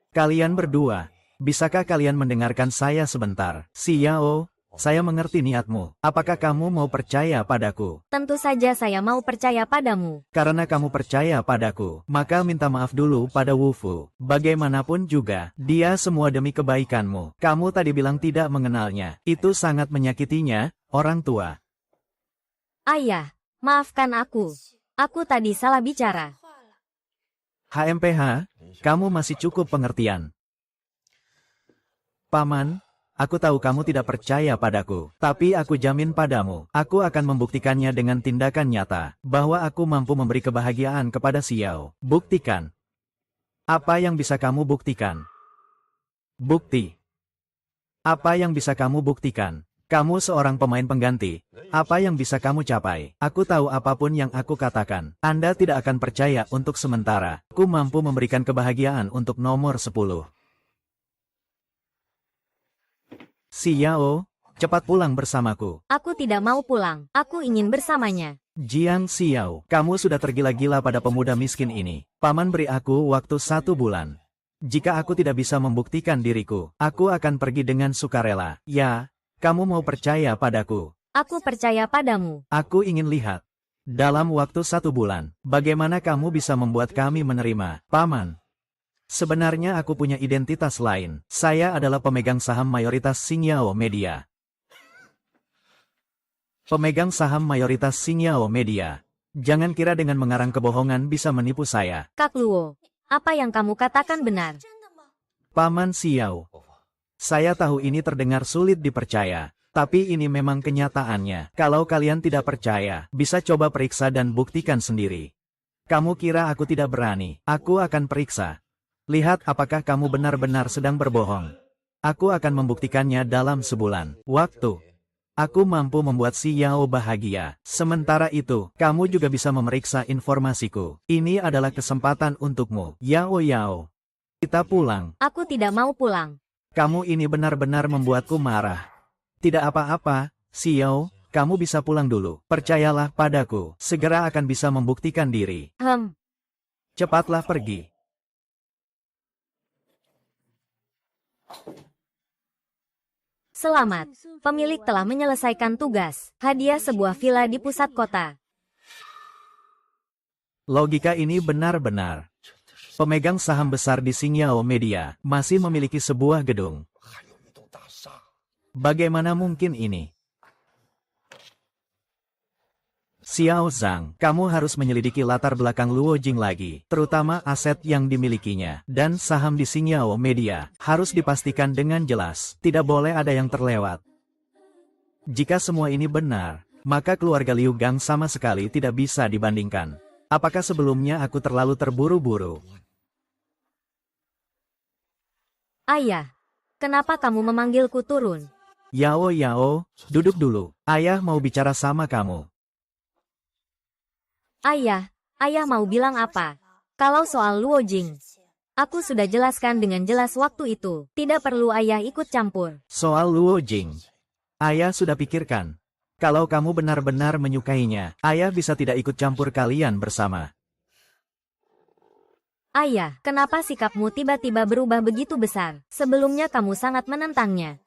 Speaker 1: Kalian berdua, bisakah kalian mendengarkan saya sebentar? Xiao, saya mengerti niatmu. Apakah kamu mau percaya padaku?
Speaker 2: Tentu saja saya mau percaya padamu.
Speaker 1: Karena kamu percaya padaku, maka minta maaf dulu pada Wu Fu. Bagaimanapun juga, dia semua demi kebaikanmu. Kamu tadi bilang tidak mengenalnya. Itu sangat menyakitinya, orang tua.
Speaker 2: Ayah, maafkan aku. Aku tadi salah bicara.
Speaker 1: HMPH, kamu masih cukup pengertian. Paman, aku tahu kamu tidak percaya padaku, tapi aku jamin padamu, aku akan membuktikannya dengan tindakan nyata, bahwa aku mampu memberi kebahagiaan kepada Xiao. Buktikan. Apa yang bisa kamu buktikan? Bukti. Apa yang bisa kamu buktikan? Kamu seorang pemain pengganti. Apa yang bisa kamu capai? Aku tahu apapun yang aku katakan. Anda tidak akan percaya untuk sementara. Aku mampu memberikan kebahagiaan untuk nomor 10. Xiao, cepat pulang bersamaku.
Speaker 2: Aku tidak mau pulang. Aku ingin bersamanya.
Speaker 1: Jiang Xiao, kamu sudah tergila-gila pada pemuda miskin ini. Paman beri aku waktu 1 bulan. Jika aku tidak bisa membuktikan diriku, aku akan pergi dengan sukarela. Ya, kamu mau percaya padaku.
Speaker 2: Aku percaya padamu.
Speaker 1: Aku ingin lihat. Dalam waktu 1 bulan, bagaimana kamu bisa membuat kami menerima, Paman? Sebenarnya aku punya identitas lain. Saya adalah pemegang saham mayoritas Xingyao Media. Pemegang saham mayoritas Xingyao Media. Jangan kira dengan mengarang kebohongan bisa menipu saya.
Speaker 2: Kak Luo, apa yang kamu katakan benar?
Speaker 1: Paman Xiao. Saya tahu ini terdengar sulit dipercaya. Tapi ini memang kenyataannya. Kalau kalian tidak percaya, bisa coba periksa dan buktikan sendiri. Kamu kira aku tidak berani? Aku akan periksa. Lihat apakah kamu benar-benar sedang berbohong. Aku akan membuktikannya dalam sebulan. Waktu. Aku mampu membuat Xiao bahagia. Sementara itu, kamu juga bisa memeriksa informasiku. Ini adalah kesempatan untukmu. Yao Yao. Kita pulang.
Speaker 2: Aku tidak mau pulang.
Speaker 1: Kamu ini benar-benar membuatku marah. Tidak apa-apa, Xiao, kamu bisa pulang dulu. Percayalah padaku, segera akan bisa membuktikan diri. Cepatlah pergi.
Speaker 2: Selamat, pemilik telah menyelesaikan tugas. Hadiah sebuah villa di pusat kota.
Speaker 1: Logika ini benar-benar. Pemegang saham besar di Xingyao Media masih memiliki sebuah gedung. Bagaimana mungkin ini? Xiao Zhang, kamu harus menyelidiki latar belakang Luo Jing lagi, terutama aset yang dimilikinya, dan saham di Xingyao Media, harus dipastikan dengan jelas, tidak boleh ada yang terlewat. Jika semua ini benar, maka keluarga Liu Gang sama sekali tidak bisa dibandingkan. Apakah sebelumnya aku terlalu terburu-buru?
Speaker 2: Ayah, kenapa kamu memanggilku turun?
Speaker 1: Yao Yao, duduk dulu. Ayah mau bicara sama kamu.
Speaker 2: Ayah mau bilang apa? Kalau soal Luo Jing, aku sudah jelaskan dengan jelas waktu itu. Tidak perlu ayah ikut campur.
Speaker 1: Soal Luo Jing, ayah sudah pikirkan. Kalau kamu benar-benar menyukainya, ayah bisa tidak ikut campur kalian bersama.
Speaker 2: Ayah, kenapa sikapmu tiba-tiba berubah begitu besar? Sebelumnya kamu sangat menentangnya.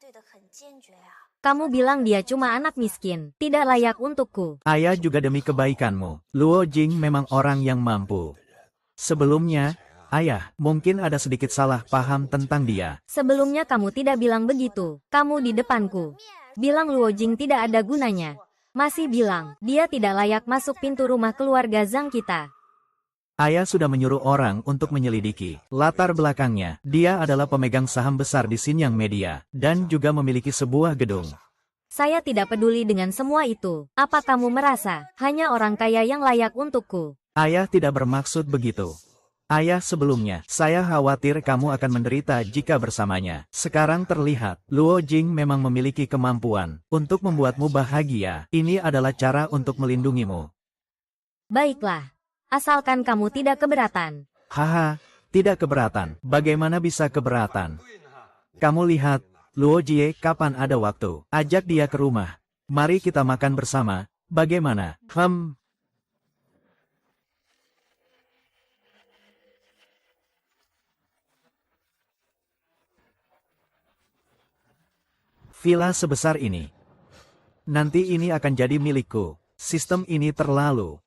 Speaker 2: Kamu bilang dia cuma anak miskin, tidak layak untukku.
Speaker 1: Ayah juga demi kebaikanmu. Luo Jing memang orang yang mampu. Sebelumnya, ayah, mungkin ada sedikit salah paham tentang dia.
Speaker 2: Sebelumnya kamu tidak bilang begitu. Kamu di depanku bilang Luo Jing tidak ada gunanya. Masih bilang, dia tidak layak masuk pintu rumah keluarga Zhang kita.
Speaker 1: Ayah sudah menyuruh orang untuk menyelidiki latar belakangnya. Dia adalah pemegang saham besar di Xingyang Media, dan juga memiliki sebuah gedung.
Speaker 2: Saya tidak peduli dengan semua itu. Apa kamu merasa, hanya orang kaya yang layak untukku?
Speaker 1: Ayah tidak bermaksud begitu. Ayah, sebelumnya, saya khawatir kamu akan menderita jika bersamanya. Sekarang terlihat, Luo Jing memang memiliki kemampuan untuk membuatmu bahagia. Ini adalah cara untuk melindungimu.
Speaker 2: Baiklah. Asalkan kamu tidak keberatan.
Speaker 1: Haha, tidak keberatan. Bagaimana bisa keberatan? Kamu lihat, Luo Jie kapan ada waktu. Ajak dia ke rumah. Mari kita makan bersama. Bagaimana? Villa sebesar ini. Nanti ini akan jadi milikku. Sistem ini terlalu.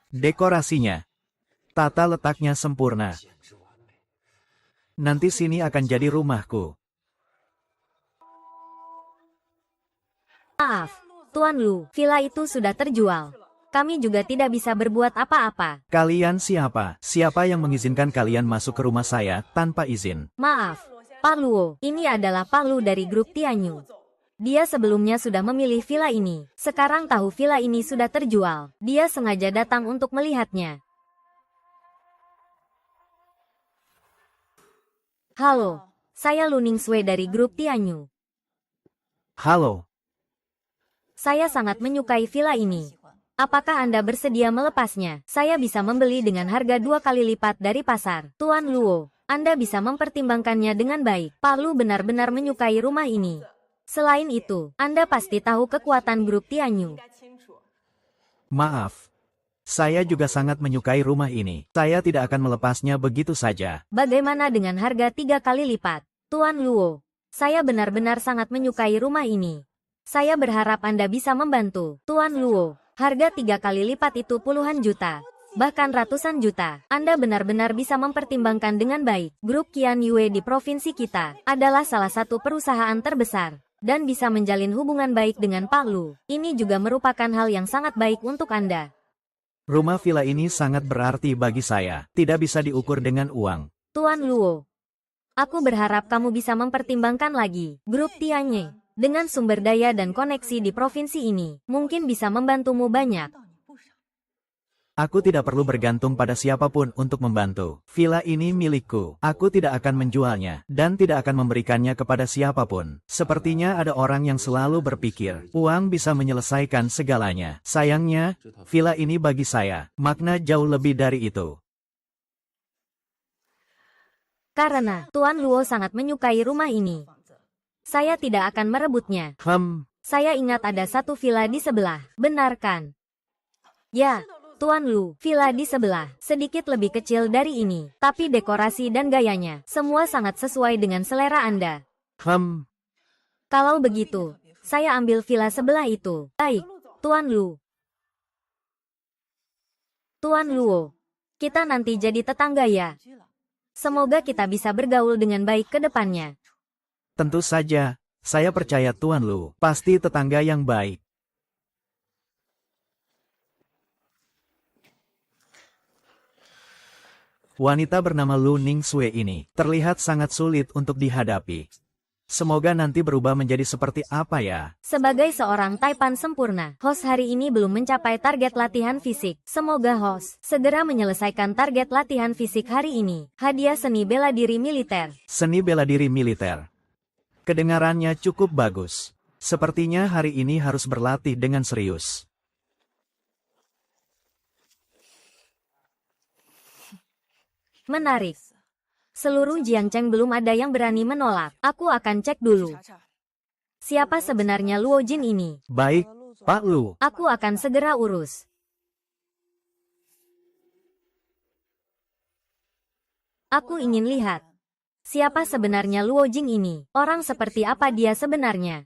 Speaker 1: Dekorasinya, tata letaknya sempurna. Nanti sini akan jadi rumahku.
Speaker 2: Maaf, Tuan Lu, villa itu sudah terjual. Kami juga tidak bisa berbuat apa-apa.
Speaker 1: Kalian siapa? Siapa yang mengizinkan kalian masuk ke rumah saya tanpa izin?
Speaker 2: Maaf, Pak Luo, ini adalah Pak Lu dari grup Tianyu. Dia sebelumnya sudah memilih villa ini. Sekarang tahu villa ini sudah terjual. Dia sengaja datang untuk melihatnya. Halo, saya Lu Ningsue dari grup Tianyu.
Speaker 1: Halo.
Speaker 2: Saya sangat menyukai villa ini. Apakah Anda bersedia melepasnya? Saya bisa membeli dengan harga 2 kali lipat dari pasar. Tuan Luo, Anda bisa mempertimbangkannya dengan baik. Pak Lu benar-benar menyukai rumah ini. Selain itu, Anda pasti tahu kekuatan grup Tianyu.
Speaker 1: Maaf. Saya juga sangat menyukai rumah ini. Saya tidak akan melepasnya begitu saja.
Speaker 2: Bagaimana dengan harga 3 kali lipat? Tuan Luo, saya benar-benar sangat menyukai rumah ini. Saya berharap Anda bisa membantu. Tuan Luo, harga 3 kali lipat itu puluhan juta. Bahkan ratusan juta. Anda benar-benar bisa mempertimbangkan dengan baik. Grup Qian Yue di provinsi kita adalah salah satu perusahaan terbesar dan bisa menjalin hubungan baik dengan Pak Lu. Ini juga merupakan hal yang sangat baik untuk Anda.
Speaker 1: Rumah villa ini sangat berarti bagi saya. Tidak bisa diukur dengan uang.
Speaker 2: Tuan Luo, aku berharap kamu bisa mempertimbangkan lagi. Grup Tianye, dengan sumber daya dan koneksi di provinsi ini, mungkin bisa membantumu banyak.
Speaker 1: Aku tidak perlu bergantung pada siapapun untuk membantu. Villa ini milikku. Aku tidak akan menjualnya, dan tidak akan memberikannya kepada siapapun. Sepertinya ada orang yang selalu berpikir, uang bisa menyelesaikan segalanya. Sayangnya, villa ini bagi saya, makna jauh lebih dari itu.
Speaker 2: Karena Tuan Luo sangat menyukai rumah ini, saya tidak akan merebutnya. Saya ingat ada satu villa di sebelah, benar kan? Ya. Tuan Lu, villa di sebelah, sedikit lebih kecil dari ini, tapi dekorasi dan gayanya, semua sangat sesuai dengan selera Anda. Kalau begitu, saya ambil villa sebelah itu. Baik, Tuan Lu. Tuan Luo, kita nanti jadi tetangga ya. Semoga kita bisa bergaul dengan baik ke depannya.
Speaker 1: Tentu saja, saya percaya Tuan Lu, pasti tetangga yang baik. Wanita bernama Lu Ningsue ini terlihat sangat sulit untuk dihadapi. Semoga nanti berubah menjadi seperti apa ya?
Speaker 2: Sebagai seorang Taipan sempurna, host hari ini belum mencapai target latihan fisik. Semoga host segera menyelesaikan target latihan fisik hari ini. Hadiah seni bela diri militer.
Speaker 1: Seni bela diri militer. Kedengarannya cukup bagus. Sepertinya hari ini harus berlatih dengan serius.
Speaker 2: Menarik. Seluruh Jiangcheng belum ada yang berani menolak. Aku akan cek dulu. Siapa sebenarnya Luo Jin ini?
Speaker 1: Baik, Pak Lu.
Speaker 2: Aku akan segera urus. Aku ingin lihat. Siapa sebenarnya Luo Jing ini? Orang seperti apa dia sebenarnya?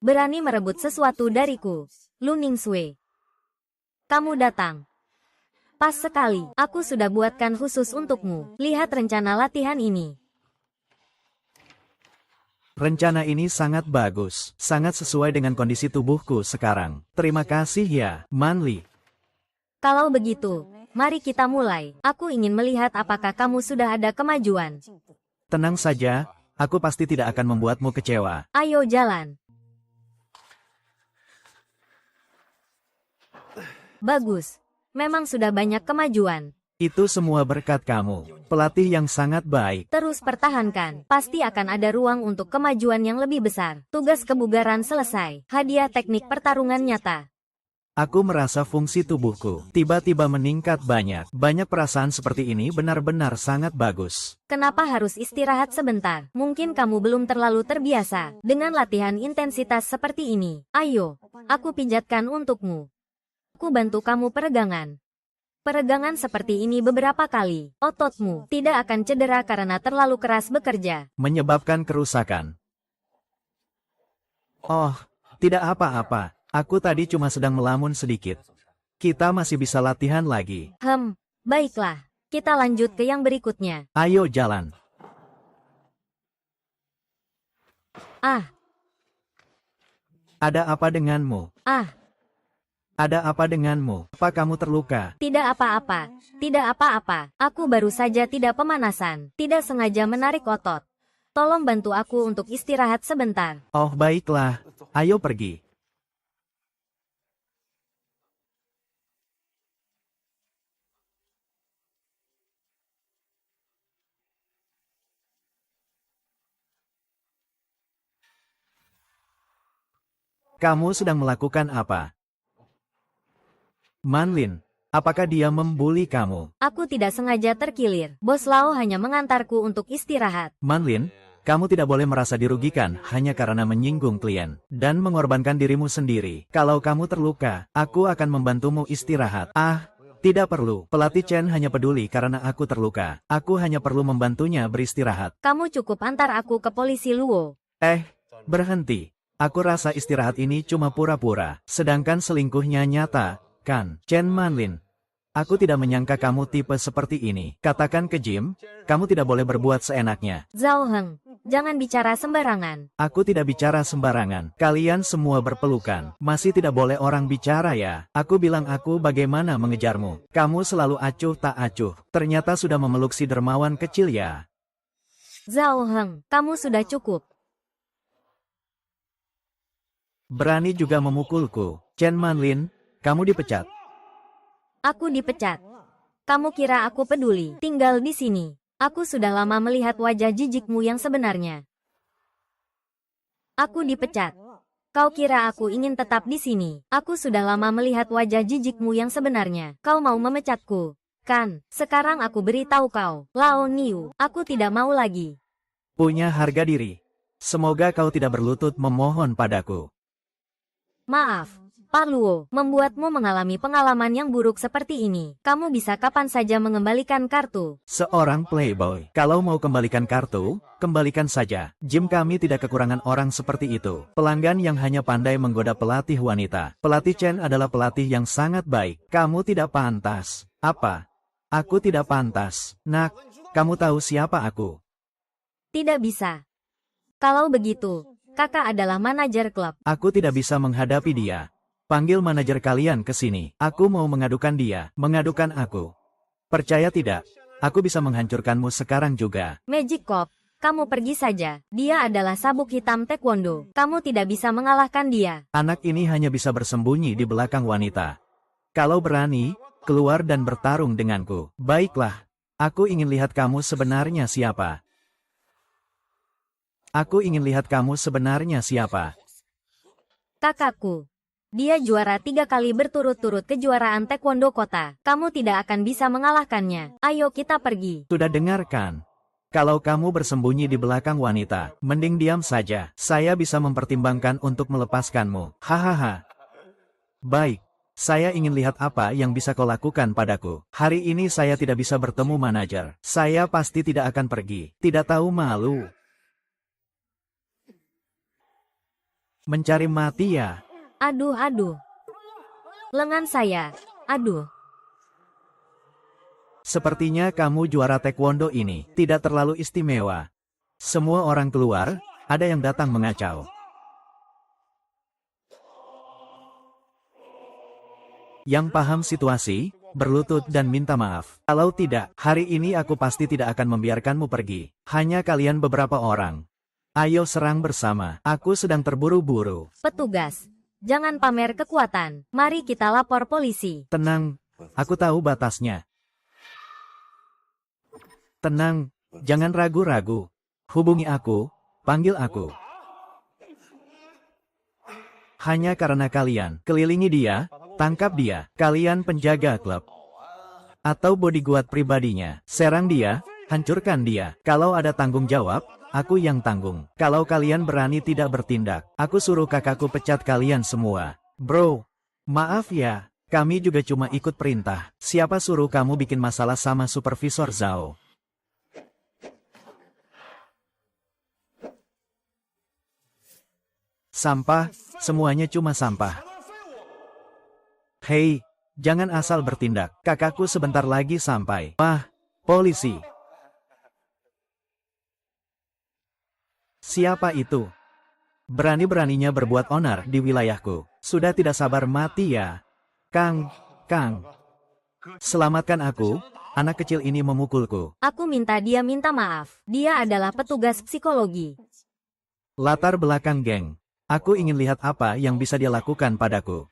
Speaker 2: Berani merebut sesuatu dariku. Lu Ningsue. Kamu datang. Pas sekali, aku sudah buatkan khusus untukmu. Lihat rencana latihan ini.
Speaker 1: Rencana ini sangat bagus, sangat sesuai dengan kondisi tubuhku sekarang. Terima kasih ya, Manli.
Speaker 2: Kalau begitu, mari kita mulai. Aku ingin melihat apakah kamu sudah ada kemajuan.
Speaker 1: Tenang saja, aku pasti tidak akan membuatmu kecewa.
Speaker 2: Ayo jalan. Bagus. Memang sudah banyak kemajuan.
Speaker 1: Itu semua berkat kamu, pelatih yang sangat baik.
Speaker 2: Terus pertahankan, pasti akan ada ruang untuk kemajuan yang lebih besar. Tugas kebugaran selesai, hadiah teknik pertarungan nyata.
Speaker 1: Aku merasa fungsi tubuhku tiba-tiba meningkat banyak. Banyak perasaan seperti ini benar-benar sangat bagus.
Speaker 2: Kenapa harus istirahat sebentar? Mungkin kamu belum terlalu terbiasa dengan latihan intensitas seperti ini. Ayo, aku pijatkan untukmu. Aku bantu kamu peregangan. Peregangan seperti ini beberapa kali. Ototmu tidak akan cedera karena terlalu keras bekerja.
Speaker 1: Menyebabkan kerusakan. Oh, tidak apa-apa. Aku tadi cuma sedang melamun sedikit. Kita masih bisa latihan lagi.
Speaker 2: Baiklah. Kita lanjut ke yang berikutnya.
Speaker 1: Ayo jalan. Ada apa denganmu? Ada apa denganmu? Apa kamu terluka?
Speaker 2: Tidak apa-apa. Tidak apa-apa. Aku baru saja tidak pemanasan. Tidak sengaja menarik otot. Tolong bantu aku untuk istirahat sebentar.
Speaker 1: Oh baiklah. Ayo pergi. Kamu sedang melakukan apa? Manlin, apakah dia membuli kamu?
Speaker 2: Aku tidak sengaja terkilir. Bos Lao hanya mengantarku untuk istirahat.
Speaker 1: Manlin, Kamu tidak boleh merasa dirugikan hanya karena menyinggung klien dan mengorbankan dirimu sendiri. Kalau kamu terluka, aku akan membantumu istirahat. Ah, tidak perlu. Pelatih Chen hanya peduli karena aku terluka. Aku hanya perlu membantunya beristirahat.
Speaker 2: Kamu cukup antar aku ke polisi Luo.
Speaker 1: Berhenti. Aku rasa istirahat ini cuma pura-pura. Sedangkan selingkuhnya nyata, kan? Chen Manlin. Aku tidak menyangka kamu tipe seperti ini. Katakan ke Jim, kamu tidak boleh berbuat seenaknya.
Speaker 2: Zhao Heng, jangan bicara sembarangan.
Speaker 1: Aku tidak bicara sembarangan. Kalian semua berpelukan. Masih tidak boleh orang bicara ya. Aku bilang aku bagaimana mengejarmu. Kamu selalu acuh tak acuh. Ternyata sudah memeluk si dermawan kecil ya.
Speaker 2: Zhao Heng, kamu sudah cukup.
Speaker 1: Berani juga memukulku. Chen Manlin, kamu dipecat.
Speaker 2: Aku dipecat. Kamu kira aku peduli? Tinggal di sini. Aku sudah lama melihat wajah jijikmu yang sebenarnya. Aku dipecat. Kau kira aku ingin tetap di sini? Aku sudah lama melihat wajah jijikmu yang sebenarnya. Kau mau memecatku, kan? Sekarang aku beritahu kau, Lao Niu, aku tidak mau lagi.
Speaker 1: Punya harga diri. Semoga kau tidak berlutut memohon padaku.
Speaker 2: Maaf, Pak Luo, membuatmu mengalami pengalaman yang buruk seperti ini. Kamu bisa kapan saja mengembalikan kartu.
Speaker 1: Seorang playboy. Kalau mau kembalikan kartu, kembalikan saja. Gym kami tidak kekurangan orang seperti itu. Pelanggan yang hanya pandai menggoda pelatih wanita. Pelatih Chen adalah pelatih yang sangat baik. Kamu tidak pantas. Apa? Aku tidak pantas. Nak, kamu tahu siapa aku?
Speaker 2: Tidak bisa. Kalau begitu, kakak adalah manajer klub.
Speaker 1: Aku tidak bisa menghadapi dia. Panggil manajer kalian ke sini. Aku mau mengadukan dia. Mengadukan aku. Percaya tidak? Aku bisa menghancurkanmu sekarang juga.
Speaker 2: Magic Cop, kamu pergi saja. Dia adalah sabuk hitam taekwondo. Kamu tidak bisa mengalahkan dia.
Speaker 1: Anak ini hanya bisa bersembunyi di belakang wanita. Kalau berani, keluar dan bertarung denganku. Baiklah. Aku ingin lihat kamu sebenarnya siapa. Aku ingin lihat kamu sebenarnya siapa.
Speaker 2: Kakakku. Dia juara 3 kali berturut-turut kejuaraan taekwondo kota. Kamu tidak akan bisa mengalahkannya. Ayo kita pergi.
Speaker 1: Sudah dengarkan? Kalau kamu bersembunyi di belakang wanita, mending diam saja. Saya bisa mempertimbangkan untuk melepaskanmu. Hahaha. Baik. Saya ingin lihat apa yang bisa kau lakukan padaku. Hari ini saya tidak bisa bertemu manajer. Saya pasti tidak akan pergi. Tidak tahu malu. Mencari mati ya?
Speaker 2: Aduh. Lengan saya. Aduh.
Speaker 1: Sepertinya kamu juara taekwondo ini tidak terlalu istimewa. Semua orang keluar, ada yang datang mengacau. Yang paham situasi, berlutut dan minta maaf. Kalau tidak, hari ini aku pasti tidak akan membiarkanmu pergi. Hanya kalian beberapa orang. Ayo serang bersama. Aku sedang terburu-buru.
Speaker 2: Petugas, jangan pamer kekuatan. Mari kita lapor polisi.
Speaker 1: Tenang, aku tahu batasnya. Tenang, jangan ragu-ragu. Hubungi aku, panggil aku. Hanya karena kalian, kelilingi dia, tangkap dia. Kalian penjaga klub. Atau bodyguard pribadinya. Serang dia, hancurkan dia. Kalau ada tanggung jawab, aku yang tanggung. Kalau kalian berani tidak bertindak, aku suruh kakakku pecat kalian semua. Bro, maaf ya, kami juga cuma ikut perintah. Siapa suruh kamu bikin masalah sama supervisor Zhao? Sampah, semuanya cuma sampah. Hei, jangan asal bertindak. Kakakku sebentar lagi sampai. Polisi. Siapa itu? Berani-beraninya berbuat onar di wilayahku. Sudah tidak sabar mati ya. Kang. Selamatkan aku, anak kecil ini memukulku.
Speaker 2: Aku minta dia minta maaf. Dia adalah petugas psikologi.
Speaker 1: Latar belakang geng. Aku ingin lihat apa yang bisa dia lakukan padaku.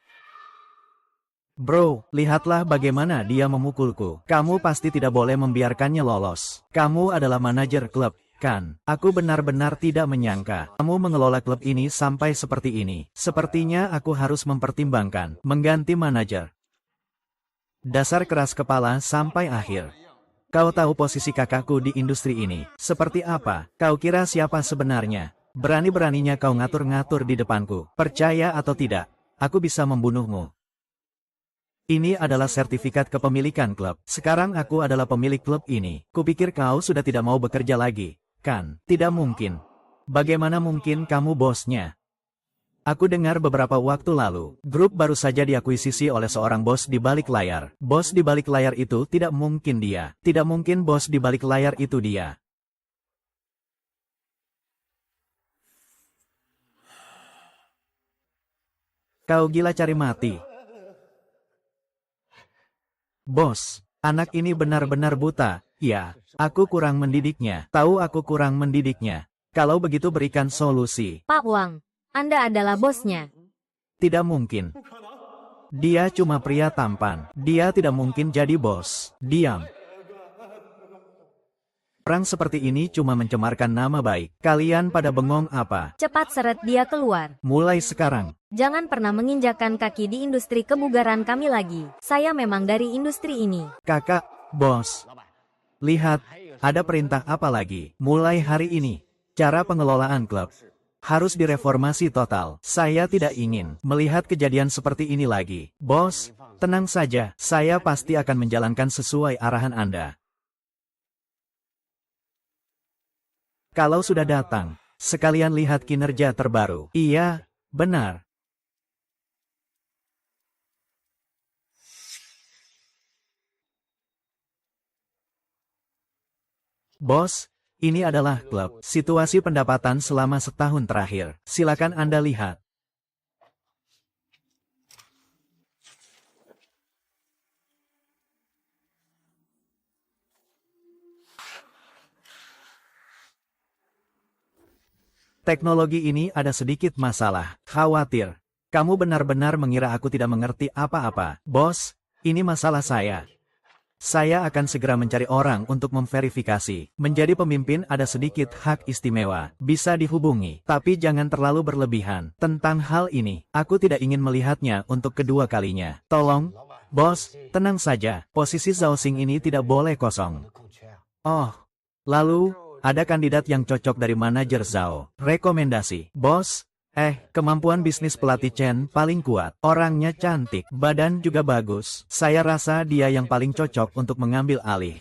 Speaker 1: Bro, lihatlah bagaimana dia memukulku. Kamu pasti tidak boleh membiarkannya lolos. Kamu adalah manajer klub, kan? Aku benar-benar tidak menyangka kamu mengelola klub ini sampai seperti ini. Sepertinya aku harus mempertimbangkan mengganti manajer. Dasar keras kepala sampai akhir. Kau tahu posisi kakakku di industri ini. Seperti apa? Kau kira siapa sebenarnya? Berani-beraninya kau ngatur-ngatur di depanku. Percaya atau tidak, aku bisa membunuhmu. Ini adalah sertifikat kepemilikan klub. Sekarang aku adalah pemilik klub ini. Kupikir kau sudah tidak mau bekerja lagi, kan? Tidak mungkin. Bagaimana mungkin kamu bosnya? Aku dengar beberapa waktu lalu, grup baru saja diakuisisi oleh seorang bos di balik layar. Bos di balik layar itu tidak mungkin dia. Tidak mungkin bos di balik layar itu dia. Kau gila cari mati. Bos, anak ini benar-benar buta. Ya, aku kurang mendidiknya. Tahu aku kurang mendidiknya. Kalau begitu berikan solusi.
Speaker 2: Pak Wang, Anda adalah bosnya.
Speaker 1: Tidak mungkin. Dia cuma pria tampan. Dia tidak mungkin jadi bos. Diam. Perang seperti ini cuma mencemarkan nama baik. Kalian pada bengong apa?
Speaker 2: Cepat seret dia keluar.
Speaker 1: Mulai sekarang.
Speaker 2: Jangan pernah menginjakkan kaki di industri kebugaran kami lagi. Saya memang dari industri ini.
Speaker 1: Kakak, bos. Lihat, ada perintah apa lagi? Mulai hari ini, cara pengelolaan klub harus direformasi total. Saya tidak ingin melihat kejadian seperti ini lagi. Bos, tenang saja. Saya pasti akan menjalankan sesuai arahan Anda. Kalau sudah datang, sekalian lihat kinerja terbaru. Iya, benar. Bos, ini adalah klub. Situasi pendapatan selama setahun terakhir. Silakan Anda lihat. Teknologi ini ada sedikit masalah. Khawatir. Kamu benar-benar mengira aku tidak mengerti apa-apa. Bos, ini masalah saya. Saya akan segera mencari orang untuk memverifikasi. Menjadi pemimpin ada sedikit hak istimewa. Bisa dihubungi, tapi jangan terlalu berlebihan. Tentang hal ini, aku tidak ingin melihatnya untuk kedua kalinya. Tolong, bos, tenang saja. Posisi Zhao Xing ini tidak boleh kosong. Oh, lalu, ada kandidat yang cocok dari manajer Zhao. Rekomendasi, bos. Kemampuan bisnis pelatih Chen paling kuat. Orangnya cantik, badan juga bagus. Saya rasa dia yang paling cocok untuk mengambil alih.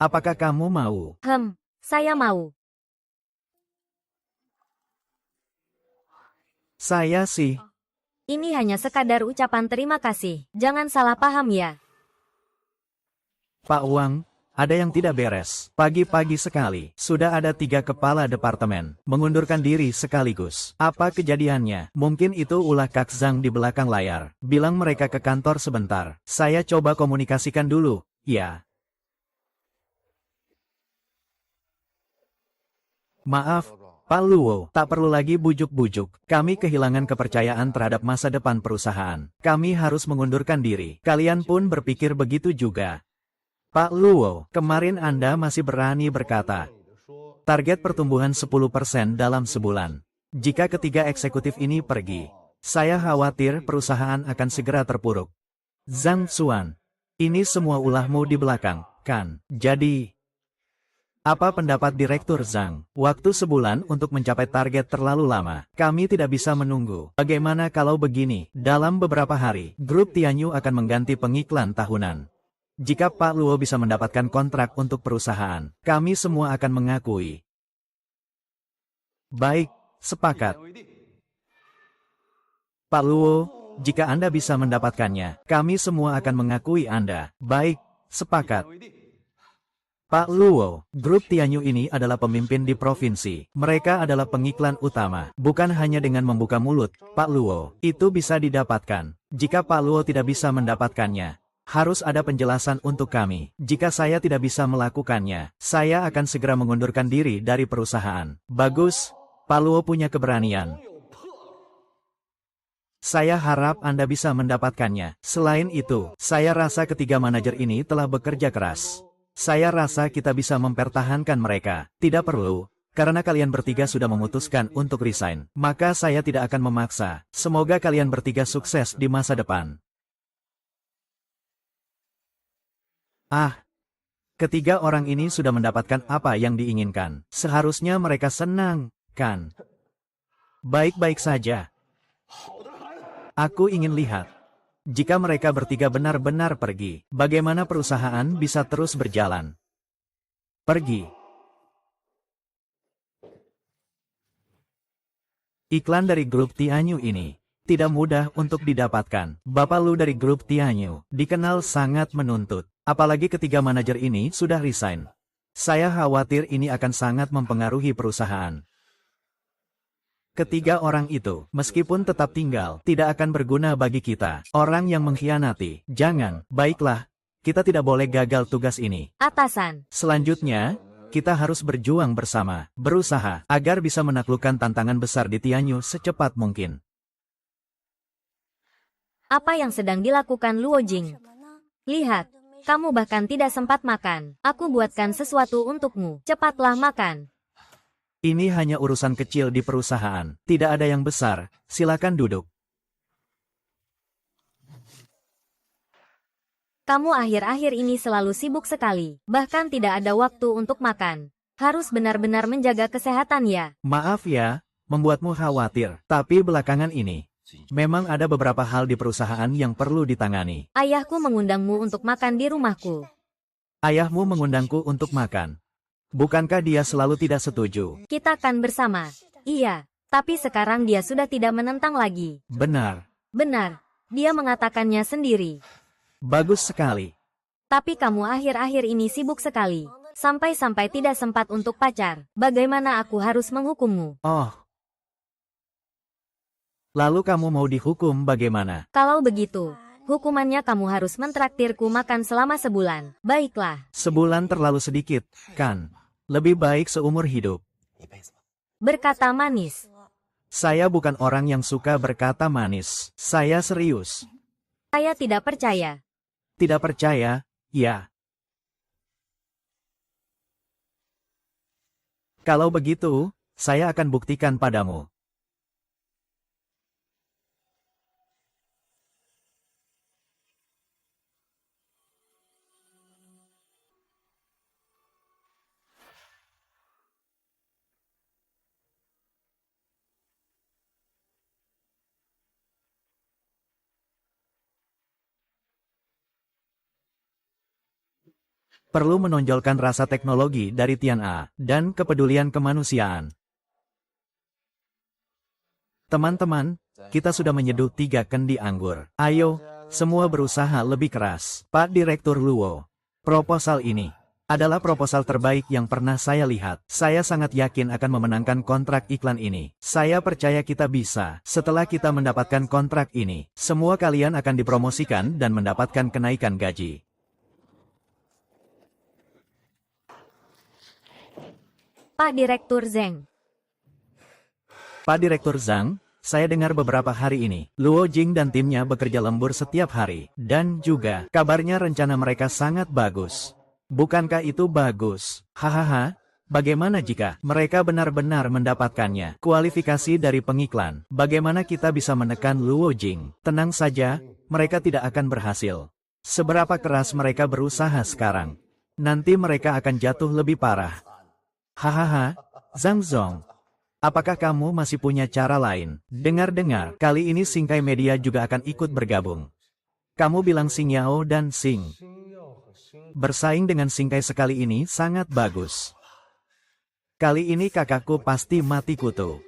Speaker 1: Apakah kamu mau?
Speaker 2: Saya mau.
Speaker 1: Saya sih.
Speaker 2: Ini hanya sekadar ucapan terima kasih. Jangan salah paham ya.
Speaker 1: Pak Wang, ada yang tidak beres. Pagi-pagi sekali, sudah ada 3 kepala departemen mengundurkan diri sekaligus. Apa kejadiannya? Mungkin itu ulah Kak Zhang di belakang layar. Bilang mereka ke kantor sebentar. Saya coba komunikasikan dulu. Ya. Maaf, Pak Luo, tak perlu lagi bujuk-bujuk. Kami kehilangan kepercayaan terhadap masa depan perusahaan. Kami harus mengundurkan diri. Kalian pun berpikir begitu juga. Pak Luo, kemarin Anda masih berani berkata, target pertumbuhan 10% dalam sebulan. Jika ketiga eksekutif ini pergi, saya khawatir perusahaan akan segera terpuruk. Zhang Xuan, ini semua ulahmu di belakang, kan? Jadi, apa pendapat Direktur Zhang? Waktu sebulan untuk mencapai target terlalu lama. Kami tidak bisa menunggu. Bagaimana kalau begini? Dalam beberapa hari, grup Tianyu akan mengganti pengiklan tahunan. Jika Pak Luo bisa mendapatkan kontrak untuk perusahaan, kami semua akan mengakui. Baik, sepakat. Pak Luo, jika Anda bisa mendapatkannya, kami semua akan mengakui Anda. Baik, sepakat. Pak Luo, grup Tianyu ini adalah pemimpin di provinsi. Mereka adalah pengiklan utama. Bukan hanya dengan membuka mulut, Pak Luo, itu bisa didapatkan. Jika Pak Luo tidak bisa mendapatkannya, harus ada penjelasan untuk kami. Jika saya tidak bisa melakukannya, saya akan segera mengundurkan diri dari perusahaan. Bagus, Pak Luo punya keberanian. Saya harap Anda bisa mendapatkannya. Selain itu, saya rasa ketiga manajer ini telah bekerja keras. Saya rasa kita bisa mempertahankan mereka. Tidak perlu, karena kalian bertiga sudah memutuskan untuk resign. Maka saya tidak akan memaksa. Semoga kalian bertiga sukses di masa depan. Ah, ketiga orang ini sudah mendapatkan apa yang diinginkan. Seharusnya mereka senang, kan? Baik-baik saja. Aku ingin lihat. Jika mereka bertiga benar-benar pergi, bagaimana perusahaan bisa terus berjalan? Pergi. Iklan dari grup Tianyu ini tidak mudah untuk didapatkan. Bapak Lu dari grup Tianyu dikenal sangat menuntut. Apalagi ketiga manajer ini sudah resign. Saya khawatir ini akan sangat mempengaruhi perusahaan. Ketiga orang itu, meskipun tetap tinggal, tidak akan berguna bagi kita. Orang yang mengkhianati. Jangan. Baiklah, kita tidak boleh gagal tugas ini.
Speaker 2: Atasan.
Speaker 1: Selanjutnya, kita harus berjuang bersama, berusaha, agar bisa menaklukkan tantangan besar di Tianyu secepat mungkin.
Speaker 2: Apa yang sedang dilakukan Luo Jing? Lihat, kamu bahkan tidak sempat makan. Aku buatkan sesuatu untukmu. Cepatlah makan.
Speaker 1: Ini hanya urusan kecil di perusahaan, tidak ada yang besar. Silakan duduk.
Speaker 2: Kamu akhir-akhir ini selalu sibuk sekali, bahkan tidak ada waktu untuk makan. Harus benar-benar menjaga kesehatan ya.
Speaker 1: Maaf ya, membuatmu khawatir. Tapi belakangan ini, memang ada beberapa hal di perusahaan yang perlu ditangani.
Speaker 2: Ayahku mengundangmu untuk makan di rumahku.
Speaker 1: Ayahmu mengundangku untuk makan. Bukankah dia selalu tidak setuju?
Speaker 2: Kita akan bersama. Iya, tapi sekarang dia sudah tidak menentang lagi.
Speaker 1: Benar.
Speaker 2: Benar, dia mengatakannya sendiri.
Speaker 1: Bagus sekali.
Speaker 2: Tapi kamu akhir-akhir ini sibuk sekali. Sampai-sampai tidak sempat untuk pacar. Bagaimana aku harus menghukummu?
Speaker 1: Oh. Lalu kamu mau dihukum bagaimana?
Speaker 2: Kalau begitu, hukumannya kamu harus mentraktirku makan selama sebulan. Baiklah.
Speaker 1: Sebulan terlalu sedikit, kan? Lebih baik seumur hidup.
Speaker 2: Berkata manis.
Speaker 1: Saya bukan orang yang suka berkata manis. Saya serius.
Speaker 2: Saya tidak percaya.
Speaker 1: Tidak percaya? Ya. Kalau begitu, saya akan buktikan padamu. Perlu menonjolkan rasa teknologi dari Tian A dan kepedulian kemanusiaan. Teman-teman, kita sudah menyeduh 3 kendi anggur. Ayo, semua berusaha lebih keras. Pak Direktur Luo, proposal ini adalah proposal terbaik yang pernah saya lihat. Saya sangat yakin akan memenangkan kontrak iklan ini. Saya percaya kita bisa. Setelah kita mendapatkan kontrak ini, semua kalian akan dipromosikan dan mendapatkan kenaikan gaji.
Speaker 2: Pak Direktur Zheng.
Speaker 1: Pak Direktur Zhang, saya dengar beberapa hari ini, Luo Jing dan timnya bekerja lembur setiap hari. Dan juga, kabarnya rencana mereka sangat bagus. Bukankah itu bagus? Hahaha, bagaimana jika mereka benar-benar mendapatkannya? Kualifikasi dari pengiklan, bagaimana kita bisa menekan Luo Jing? Tenang saja, mereka tidak akan berhasil. Seberapa keras mereka berusaha sekarang, nanti mereka akan jatuh lebih parah. Hahaha, Zhang Zong. Apakah kamu masih punya cara lain? Dengar-dengar, kali ini Singkai Media juga akan ikut bergabung. Kamu bilang Xing Yao dan Xing. Bersaing dengan Singkai sekali ini sangat bagus. Kali ini kakakku pasti mati kutu.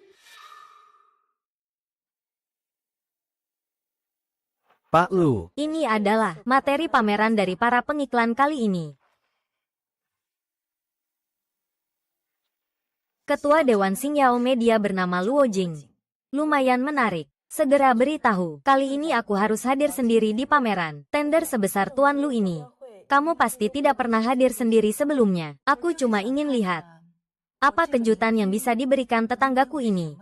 Speaker 1: Pak Lu.
Speaker 2: Ini adalah materi pameran dari para pengiklan kali ini. Ketua Dewan Xing Yao Media bernama Luo Jing. Lumayan menarik. Segera beritahu, kali ini aku harus hadir sendiri di pameran. Tender sebesar Tuan Lu ini. Kamu pasti tidak pernah hadir sendiri sebelumnya. Aku cuma ingin lihat. Apa kejutan yang bisa diberikan tetanggaku ini?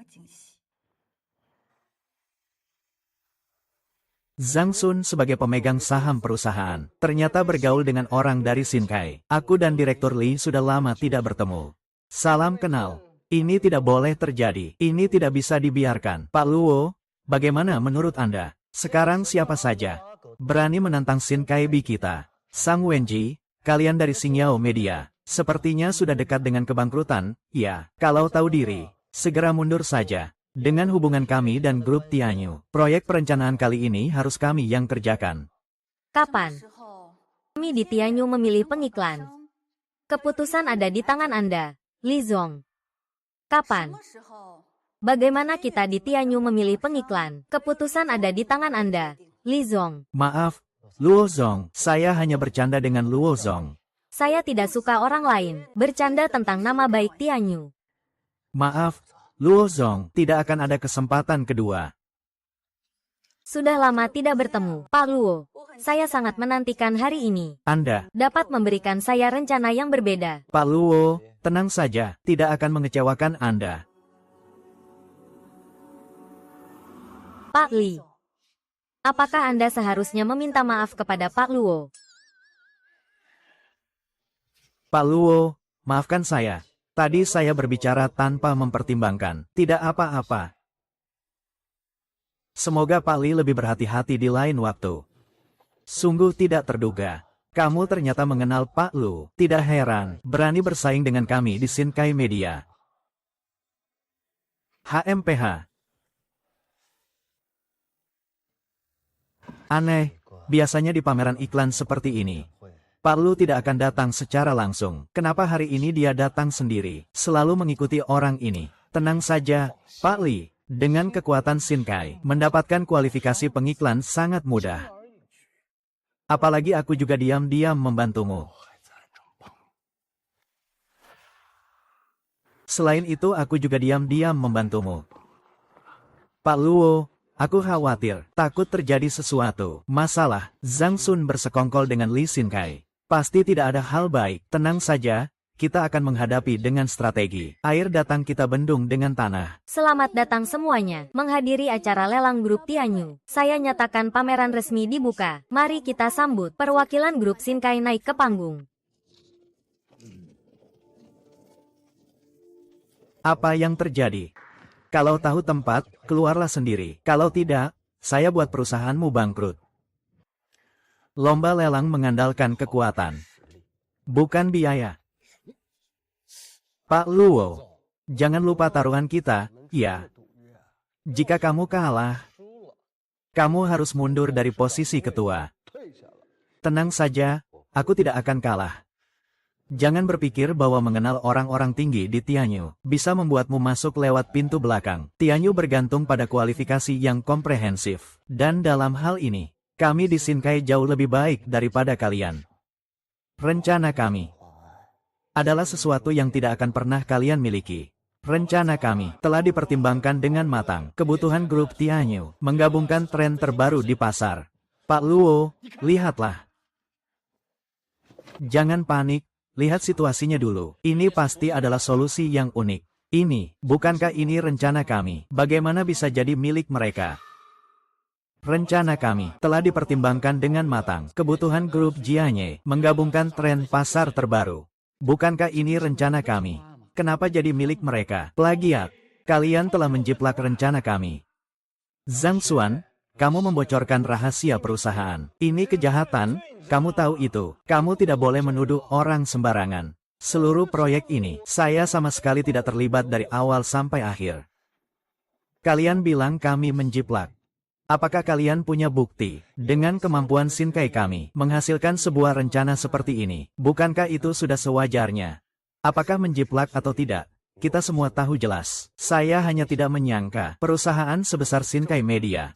Speaker 1: Zhang Sun sebagai pemegang saham perusahaan, ternyata bergaul dengan orang dari Shinkai. Aku dan Direktur Li sudah lama tidak bertemu. Salam kenal. Ini tidak boleh terjadi. Ini tidak bisa dibiarkan. Pak Luo, bagaimana menurut Anda? Sekarang siapa saja berani menantang Shinkai Bi kita? Sang Wenji, kalian dari Xingyao Media. Sepertinya sudah dekat dengan kebangkrutan. Ya, kalau tahu diri, segera mundur saja. Dengan hubungan kami dan grup Tianyu, proyek perencanaan kali ini harus kami yang kerjakan.
Speaker 2: Kapan? Kami di Tianyu memilih pengiklan. Keputusan ada di tangan Anda, Li Zong. Kapan? Bagaimana kita di Tianyu memilih pengiklan? Keputusan ada di tangan Anda, Li Zong.
Speaker 1: Maaf, Luo Zong, saya hanya bercanda dengan Luo Zong.
Speaker 2: Saya tidak suka orang lain bercanda tentang nama baik Tianyu.
Speaker 1: Maaf, Luo Zong, tidak akan ada kesempatan kedua.
Speaker 2: Sudah lama tidak bertemu, Pak Luo. Saya sangat menantikan hari ini.
Speaker 1: Anda,
Speaker 2: Dapat memberikan saya rencana yang berbeda.
Speaker 1: Pak Luo, tenang saja, tidak akan mengecewakan Anda.
Speaker 2: Pak Li. Apakah Anda seharusnya meminta maaf kepada Pak Luo?
Speaker 1: Pak Luo, maafkan saya. Tadi saya berbicara tanpa mempertimbangkan. Tidak apa-apa. Semoga Pak Li lebih berhati-hati di lain waktu. Sungguh tidak terduga. Kamu ternyata mengenal Pak Lu. Tidak heran, berani bersaing dengan kami di Shinkai Media. HMPH. Aneh, biasanya di pameran iklan seperti ini, Pak Lu tidak akan datang secara langsung. Kenapa hari ini dia datang sendiri, selalu mengikuti orang ini? Tenang saja, Pak Li. Dengan kekuatan Shinkai, mendapatkan kualifikasi pengiklan sangat mudah. Apalagi aku juga diam-diam membantumu. Selain itu aku juga diam-diam membantumu. Pak Luo, aku khawatir, takut terjadi sesuatu. Masalah, Zhang Sun bersekongkol dengan Li Shinkai. Pasti tidak ada hal baik. Tenang saja, kita akan menghadapi dengan strategi. Air datang kita bendung dengan tanah.
Speaker 2: Selamat datang semuanya, menghadiri acara lelang grup Tianyu. Saya nyatakan pameran resmi dibuka. Mari kita sambut perwakilan grup Shinkai naik ke panggung.
Speaker 1: Apa yang terjadi? Kalau tahu tempat, keluarlah sendiri. Kalau tidak, saya buat perusahaanmu bangkrut. Lomba lelang mengandalkan kekuatan, bukan biaya. Pak Luo, jangan lupa taruhan kita, ya. Jika kamu kalah, kamu harus mundur dari posisi ketua. Tenang saja, aku tidak akan kalah. Jangan berpikir bahwa mengenal orang-orang tinggi di Tianyu bisa membuatmu masuk lewat pintu belakang. Tianyu bergantung pada kualifikasi yang komprehensif. Dan dalam hal ini, kami di Shinkai jauh lebih baik daripada kalian. Rencana kami adalah sesuatu yang tidak akan pernah kalian miliki. Rencana kami telah dipertimbangkan dengan matang. Kebutuhan grup Tianyu menggabungkan tren terbaru di pasar. Pak Luo, lihatlah. Jangan panik, lihat situasinya dulu. Ini pasti adalah solusi yang unik. Ini, bukankah ini rencana kami? Bagaimana bisa jadi milik mereka? Rencana kami telah dipertimbangkan dengan matang. Kebutuhan grup Jianye menggabungkan tren pasar terbaru. Bukankah ini rencana kami? Kenapa jadi milik mereka? Plagiat. Kalian telah menjiplak rencana kami. Zhang Xuan, kamu membocorkan rahasia perusahaan. Ini kejahatan, kamu tahu itu. Kamu tidak boleh menuduh orang sembarangan. Seluruh proyek ini, saya sama sekali tidak terlibat dari awal sampai akhir. Kalian bilang kami menjiplak. Apakah kalian punya bukti? Dengan kemampuan Shinkai kami menghasilkan sebuah rencana seperti ini, bukankah itu sudah sewajarnya? Apakah menjiplak atau tidak? Kita semua tahu jelas. Saya hanya tidak menyangka perusahaan sebesar Shinkai Media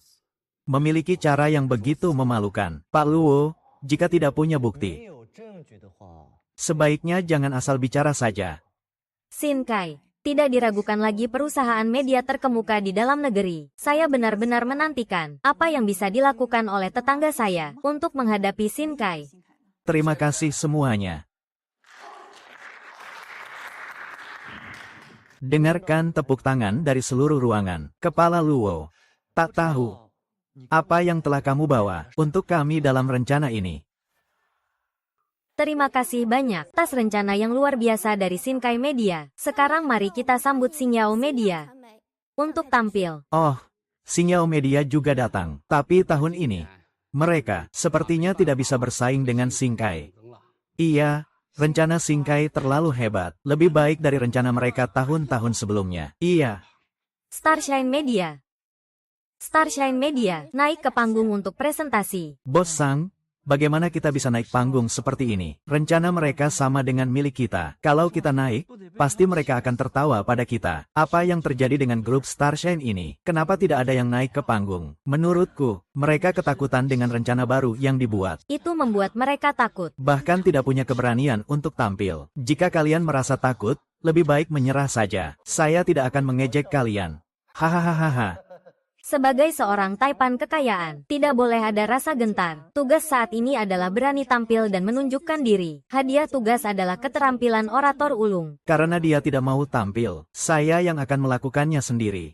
Speaker 1: memiliki cara yang begitu memalukan. Pak Luo, jika tidak punya bukti, sebaiknya jangan asal bicara saja.
Speaker 2: Shinkai. Tidak diragukan lagi perusahaan media terkemuka di dalam negeri. Saya benar-benar menantikan apa yang bisa dilakukan oleh tetangga saya untuk menghadapi Shinkai.
Speaker 1: Terima kasih semuanya. Dengarkan tepuk tangan dari seluruh ruangan. Kepala Luo, tak tahu apa yang telah kamu bawa untuk kami dalam rencana ini.
Speaker 2: Terima kasih banyak atas rencana yang luar biasa dari Shinkai Media. Sekarang mari kita sambut Xingyao Media untuk tampil.
Speaker 1: Oh, Xingyao Media juga datang. Tapi tahun ini, mereka sepertinya tidak bisa bersaing dengan Shinkai. Iya, rencana Singkai terlalu hebat. Lebih baik dari rencana mereka tahun-tahun sebelumnya. Iya.
Speaker 2: Starshine Media. Starshine Media, naik ke panggung untuk presentasi.
Speaker 1: Bos Sang, bagaimana kita bisa naik panggung seperti ini? Rencana mereka sama dengan milik kita. Kalau kita naik, pasti mereka akan tertawa pada kita. Apa yang terjadi dengan grup Starshine ini? Kenapa tidak ada yang naik ke panggung? Menurutku, mereka ketakutan dengan rencana baru yang dibuat.
Speaker 2: Itu membuat mereka takut.
Speaker 1: Bahkan tidak punya keberanian untuk tampil. Jika kalian merasa takut, lebih baik menyerah saja. Saya tidak akan mengejek kalian. Hahaha.
Speaker 2: Sebagai seorang taipan kekayaan, tidak boleh ada rasa gentar. Tugas saat ini adalah berani tampil dan menunjukkan diri. Hadiah tugas adalah keterampilan orator ulung.
Speaker 1: Karena dia tidak mau tampil, saya yang akan melakukannya sendiri.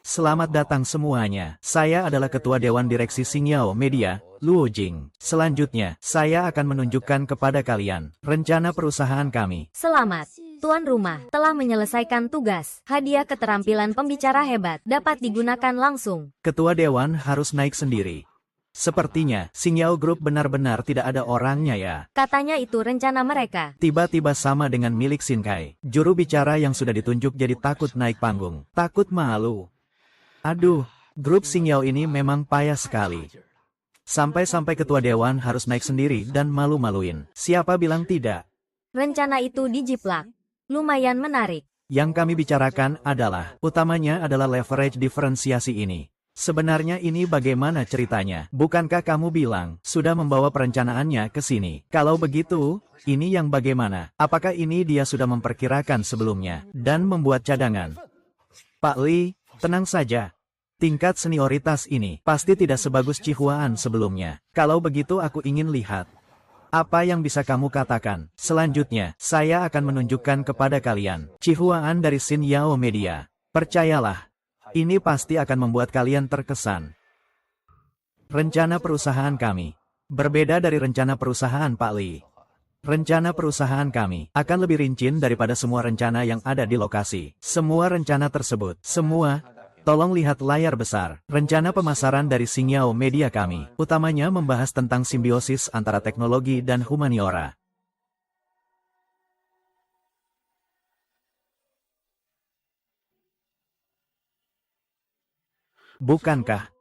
Speaker 1: Selamat datang semuanya. Saya adalah Ketua Dewan Direksi Xingyao Media, Luo Jing. Selanjutnya, saya akan menunjukkan kepada kalian rencana perusahaan kami.
Speaker 2: Selamat. Tuan rumah telah menyelesaikan tugas. Hadiah keterampilan pembicara hebat dapat digunakan langsung.
Speaker 1: Ketua Dewan harus naik sendiri. Sepertinya, Xingyao Group benar-benar tidak ada orangnya ya.
Speaker 2: Katanya itu rencana mereka.
Speaker 1: Tiba-tiba sama dengan milik Shinkai. Juru bicara yang sudah ditunjuk jadi takut naik panggung. Takut malu. Aduh, grup Xingyao ini memang payah sekali. Sampai-sampai ketua dewan harus naik sendiri dan malu-maluin. Siapa bilang tidak?
Speaker 2: Rencana itu dijiplak. Lumayan menarik.
Speaker 1: Yang kami bicarakan utamanya adalah leverage diferensiasi ini. Sebenarnya ini bagaimana ceritanya? Bukankah kamu bilang sudah membawa perencanaannya ke sini? Kalau begitu, ini yang bagaimana? Apakah ini dia sudah memperkirakan sebelumnya dan membuat cadangan? Pak Li, tenang saja. Tingkat senioritas ini pasti tidak sebagus Cihuaan sebelumnya. Kalau begitu aku ingin lihat. Apa yang bisa kamu katakan? Selanjutnya, saya akan menunjukkan kepada kalian. Cihuaan dari Xingyao Media. Percayalah, ini pasti akan membuat kalian terkesan. Rencana perusahaan kami berbeda dari rencana perusahaan Pak Li. Rencana perusahaan kami akan lebih rinci daripada semua rencana yang ada di lokasi. Semua rencana tersebut, tolong lihat layar besar. Rencana pemasaran dari Xingyao Media kami, utamanya membahas tentang simbiosis antara teknologi dan humaniora. Bukankah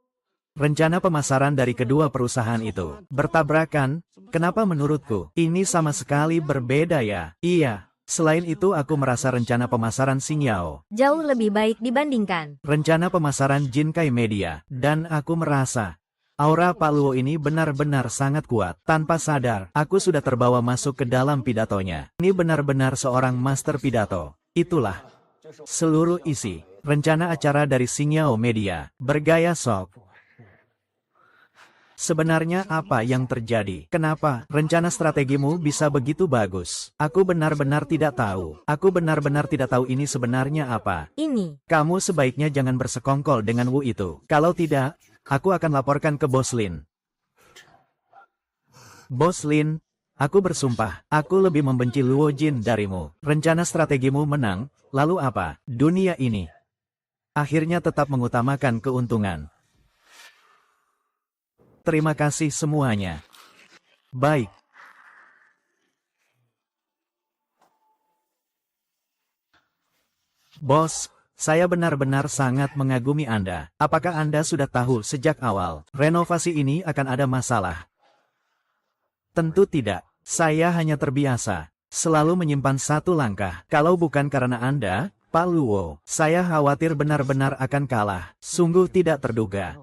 Speaker 1: rencana pemasaran dari kedua perusahaan itu bertabrakan? Kenapa menurutku ini sama sekali berbeda ya? Iya. Selain itu aku merasa rencana pemasaran Xingyao
Speaker 2: jauh lebih baik dibandingkan
Speaker 1: rencana pemasaran Jinkai Media. Dan aku merasa aura Pak Luo ini benar-benar sangat kuat. Tanpa sadar, aku sudah terbawa masuk ke dalam pidatonya. Ini benar-benar seorang master pidato. Itulah seluruh isi rencana acara dari Xingyao Media. Bergaya sok. Sebenarnya apa yang terjadi? Kenapa rencana strategimu bisa begitu bagus? Aku benar-benar tidak tahu. Aku benar-benar tidak tahu ini sebenarnya apa.
Speaker 2: ini.
Speaker 1: Kamu sebaiknya jangan bersekongkol dengan Wu itu. Kalau tidak, aku akan laporkan ke Bos Lin. Bos Lin, aku bersumpah, aku lebih membenci Luo Jin darimu. Rencana strategimu menang, lalu apa? Dunia ini akhirnya tetap mengutamakan keuntungan. Terima kasih semuanya. Baik. Bos, saya benar-benar sangat mengagumi Anda. Apakah Anda sudah tahu sejak awal renovasi ini akan ada masalah? Tentu tidak. Saya hanya terbiasa selalu menyimpan satu langkah. Kalau bukan karena Anda, Pak Luo, saya khawatir benar-benar akan kalah. Sungguh tidak terduga.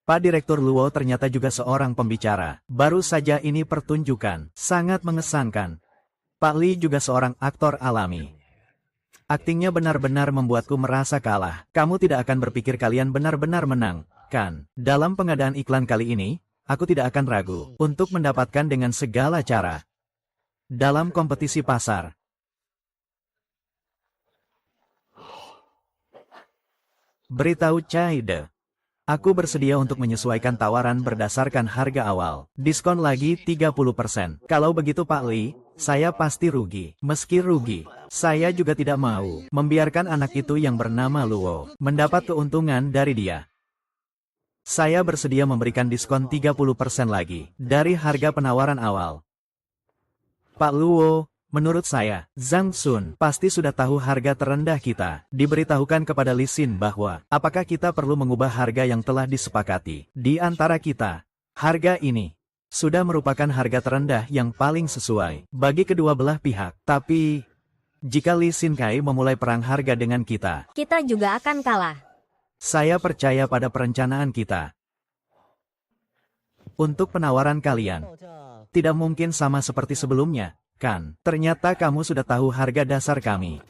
Speaker 1: Pak Direktur Luo ternyata juga seorang pembicara. Baru saja ini pertunjukan. Sangat mengesankan. Pak Li juga seorang aktor alami. Aktingnya benar-benar membuatku merasa kalah. Kamu tidak akan berpikir kalian benar-benar menang, kan? Dalam pengadaan iklan kali ini, aku tidak akan ragu untuk mendapatkan dengan segala cara. Dalam kompetisi pasar. Beritahu Caide. Aku bersedia untuk menyesuaikan tawaran berdasarkan harga awal. Diskon lagi 30%. Kalau begitu Pak Li, saya pasti rugi. Meski rugi, Saya juga tidak mau membiarkan anak itu yang bernama Luo mendapat keuntungan dari dia. Saya bersedia memberikan diskon 30% lagi dari harga penawaran awal. Pak Luo, menurut saya, Zhang Sun pasti sudah tahu harga terendah kita. Diberitahukan kepada Li Xin bahwa apakah kita perlu mengubah harga yang telah disepakati di antara kita. Harga ini sudah merupakan harga terendah yang paling sesuai bagi kedua belah pihak. Tapi, jika Li Xinkai memulai perang harga dengan kita
Speaker 2: juga akan kalah.
Speaker 1: Saya percaya pada perencanaan kita. Untuk penawaran kalian, tidak mungkin sama seperti sebelumnya, kan? Ternyata kamu sudah tahu harga dasar kami.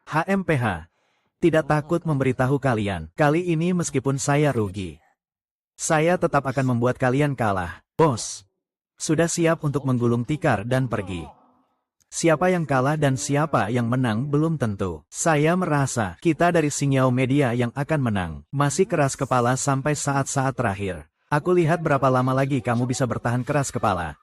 Speaker 1: HMPH tidak takut memberitahu kalian. Kali ini meskipun saya rugi, saya tetap akan membuat kalian kalah. Bos, sudah siap untuk menggulung tikar dan pergi. Siapa yang kalah dan siapa yang menang belum tentu. Saya merasa kita dari Xingyao Media yang akan menang. Masih keras kepala sampai saat-saat terakhir. Aku lihat berapa lama lagi kamu bisa bertahan keras kepala.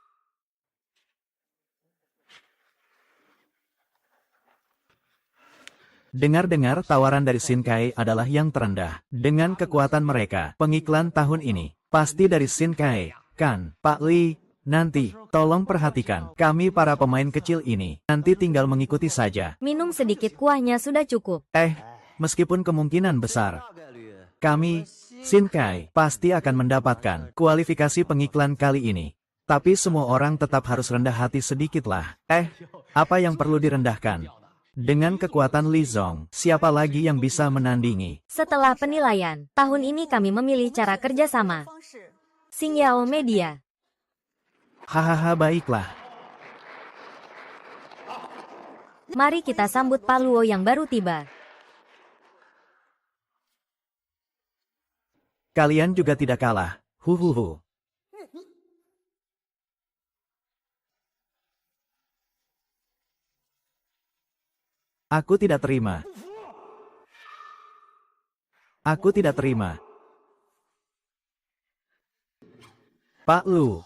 Speaker 1: Dengar-dengar tawaran dari Xinkai adalah yang terendah. Dengan kekuatan mereka, pengiklan tahun ini pasti dari Xinkai, kan? Pak Li, nanti, tolong perhatikan, kami para pemain kecil ini, nanti tinggal mengikuti saja.
Speaker 2: Minum sedikit kuahnya sudah cukup.
Speaker 1: Meskipun kemungkinan besar, kami, Xinkai, pasti akan mendapatkan kualifikasi pengiklan kali ini. Tapi semua orang tetap harus rendah hati sedikitlah. Apa yang perlu direndahkan? Dengan kekuatan Li Zong, siapa lagi yang bisa menandingi?
Speaker 2: Setelah penilaian, tahun ini kami memilih cara kerjasama. Xingyao Media.
Speaker 1: Hahaha, baiklah.
Speaker 2: Mari kita sambut Pak Luo yang baru tiba.
Speaker 1: Kalian juga tidak kalah. Huhuhu. Aku tidak terima. Aku tidak terima. Pak Lu,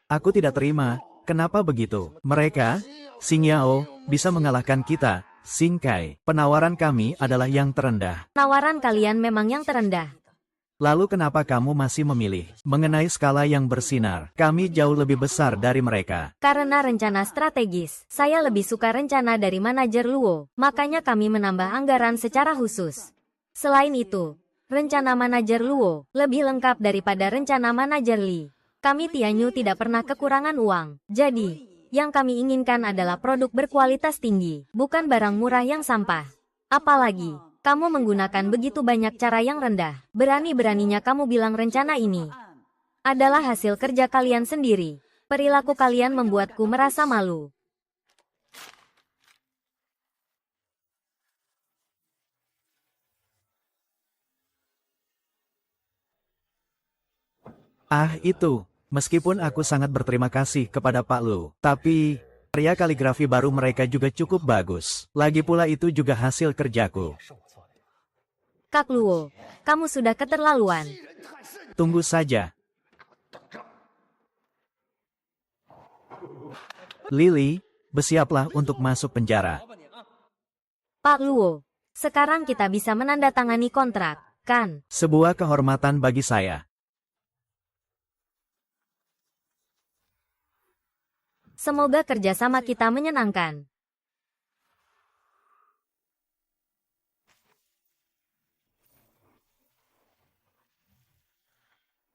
Speaker 1: aku tidak terima. Kenapa begitu? Mereka, Xingyao, bisa mengalahkan kita. Xinkai, penawaran kami adalah yang terendah.
Speaker 2: Tawaran kalian memang yang terendah.
Speaker 1: Lalu kenapa kamu masih memilih? Mengenai skala yang bersinar, kami jauh lebih besar dari mereka.
Speaker 2: Karena rencana strategis, saya lebih suka rencana dari manajer Luo, makanya kami menambah anggaran secara khusus. Selain itu, rencana manajer Luo lebih lengkap daripada rencana manajer Li. Kami Tianyu tidak pernah kekurangan uang, jadi, yang kami inginkan adalah produk berkualitas tinggi, bukan barang murah yang sampah. Apalagi, kamu menggunakan begitu banyak cara yang rendah. Berani-beraninya kamu bilang rencana ini adalah hasil kerja kalian sendiri. Perilaku kalian membuatku merasa malu.
Speaker 1: Itu. Meskipun aku sangat berterima kasih kepada Pak Lu, tapi karya kaligrafi baru mereka juga cukup bagus. Lagi pula itu juga hasil kerjaku.
Speaker 2: Kak Luo, kamu sudah keterlaluan.
Speaker 1: Tunggu saja. Lily, bersiaplah untuk masuk penjara.
Speaker 2: Pak Luo, sekarang kita bisa menandatangani kontrak, kan?
Speaker 1: Sebuah kehormatan bagi saya.
Speaker 2: Semoga kerjasama kita menyenangkan.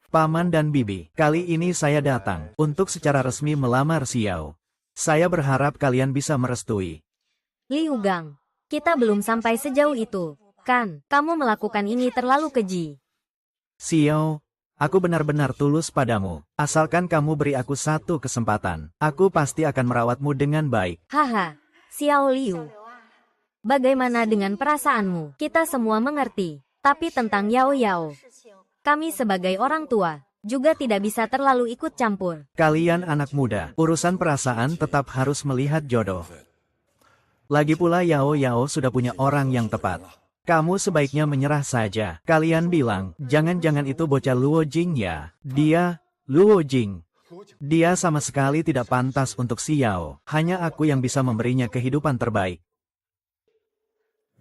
Speaker 1: Paman dan Bibi, kali ini saya datang untuk secara resmi melamar Xiao. Saya berharap kalian bisa merestui.
Speaker 2: Li Ugang, kita belum sampai sejauh itu, kan? Kamu melakukan ini terlalu keji.
Speaker 1: Xiao, aku benar-benar tulus padamu. Asalkan kamu beri aku satu kesempatan, aku pasti akan merawatmu dengan baik.
Speaker 2: Haha, Xiao Liu. Bagaimana dengan perasaanmu? Kita semua mengerti. Tapi tentang Yao Yao, kami sebagai orang tua juga tidak bisa terlalu ikut campur.
Speaker 1: Kalian anak muda, urusan perasaan tetap harus melihat jodoh. Lagi pula Yao Yao sudah punya orang yang tepat. Kamu sebaiknya menyerah saja. Kalian bilang, jangan-jangan itu bocah Luo Jing ya. Dia, Luo Jing. Dia sama sekali tidak pantas untuk Xiao. Hanya aku yang bisa memberinya kehidupan terbaik.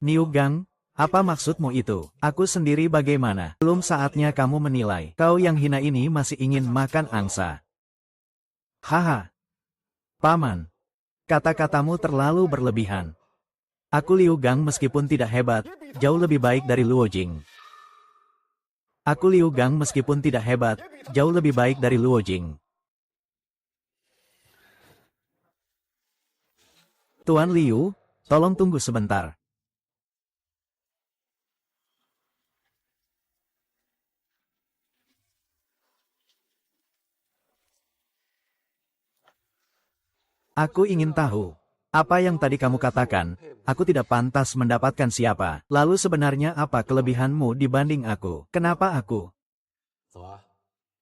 Speaker 1: Niu Gang, apa maksudmu itu? Aku sendiri bagaimana? Belum saatnya kamu menilai. Kau yang hina ini masih ingin makan angsa. Haha. Paman. Kata-katamu terlalu berlebihan. Aku Liu Gang meskipun tidak hebat, jauh lebih baik dari Luo Jing. Aku Liu Gang meskipun tidak hebat, jauh lebih baik dari Luo Jing. Tuan Liu, tolong tunggu sebentar. Aku ingin tahu, apa yang tadi kamu katakan, aku tidak pantas mendapatkan siapa. Lalu sebenarnya apa kelebihanmu dibanding aku? Kenapa aku?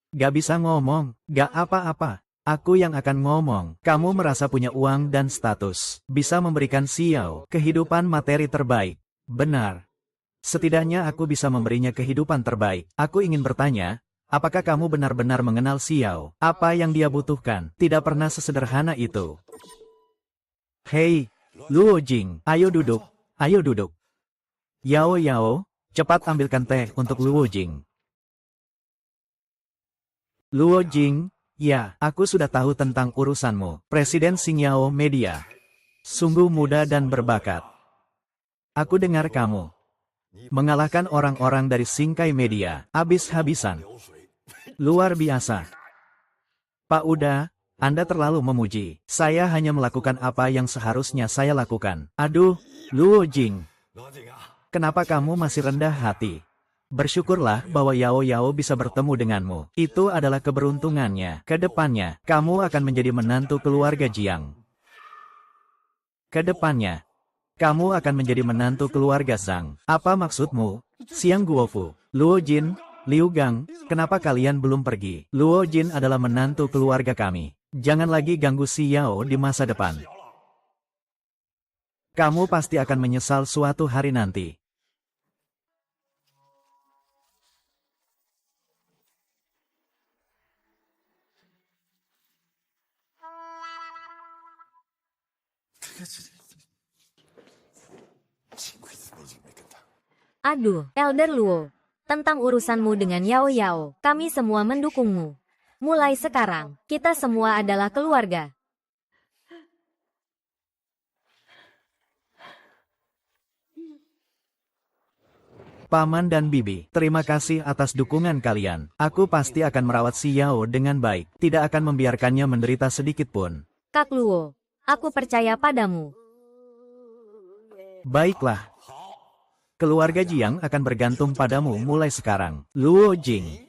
Speaker 1: Gak bisa ngomong, gak apa-apa. Aku yang akan ngomong. Kamu merasa punya uang dan status. Bisa memberikan Xiao kehidupan materi terbaik. Benar. Setidaknya aku bisa memberinya kehidupan terbaik. Aku ingin bertanya, apakah kamu benar-benar mengenal Xiao? Apa yang dia butuhkan? Tidak pernah sesederhana itu. Hei, Luo Jing, ayo duduk, ayo duduk. Yao Yao, cepat ambilkan teh untuk Luo Jing. Luo Jing, ya, aku sudah tahu tentang urusanmu. Presiden Xingyao Media. Sungguh muda dan berbakat. Aku dengar kamu mengalahkan orang-orang dari Xingkai Media, habis-habisan. Luar biasa. Pak Uda, Anda terlalu memuji. Saya hanya melakukan apa yang seharusnya saya lakukan. Aduh, Luo Jing. Kenapa kamu masih rendah hati? Bersyukurlah bahwa Yao Yao bisa bertemu denganmu. Itu adalah keberuntungannya. Kedepannya, kamu akan menjadi menantu keluarga Jiang. Kedepannya, kamu akan menjadi menantu keluarga Zhang. Apa maksudmu? Xiang Guofu, Luo Jin, Liu Gang, kenapa kalian belum pergi? Luo Jin adalah menantu keluarga kami. Jangan lagi ganggu Xiao di masa depan. Kamu pasti akan menyesal suatu hari nanti.
Speaker 2: Aduh, Elder Luo. Tentang urusanmu dengan Yao Yao, kami semua mendukungmu. Mulai sekarang, kita semua adalah keluarga.
Speaker 1: Paman dan Bibi, terima kasih atas dukungan kalian. Aku pasti akan merawat Xiao dengan baik, tidak akan membiarkannya menderita sedikit pun.
Speaker 2: Kak Luo, aku percaya padamu.
Speaker 1: Baiklah. Keluarga Jiang akan bergantung padamu mulai sekarang. Luo Jing.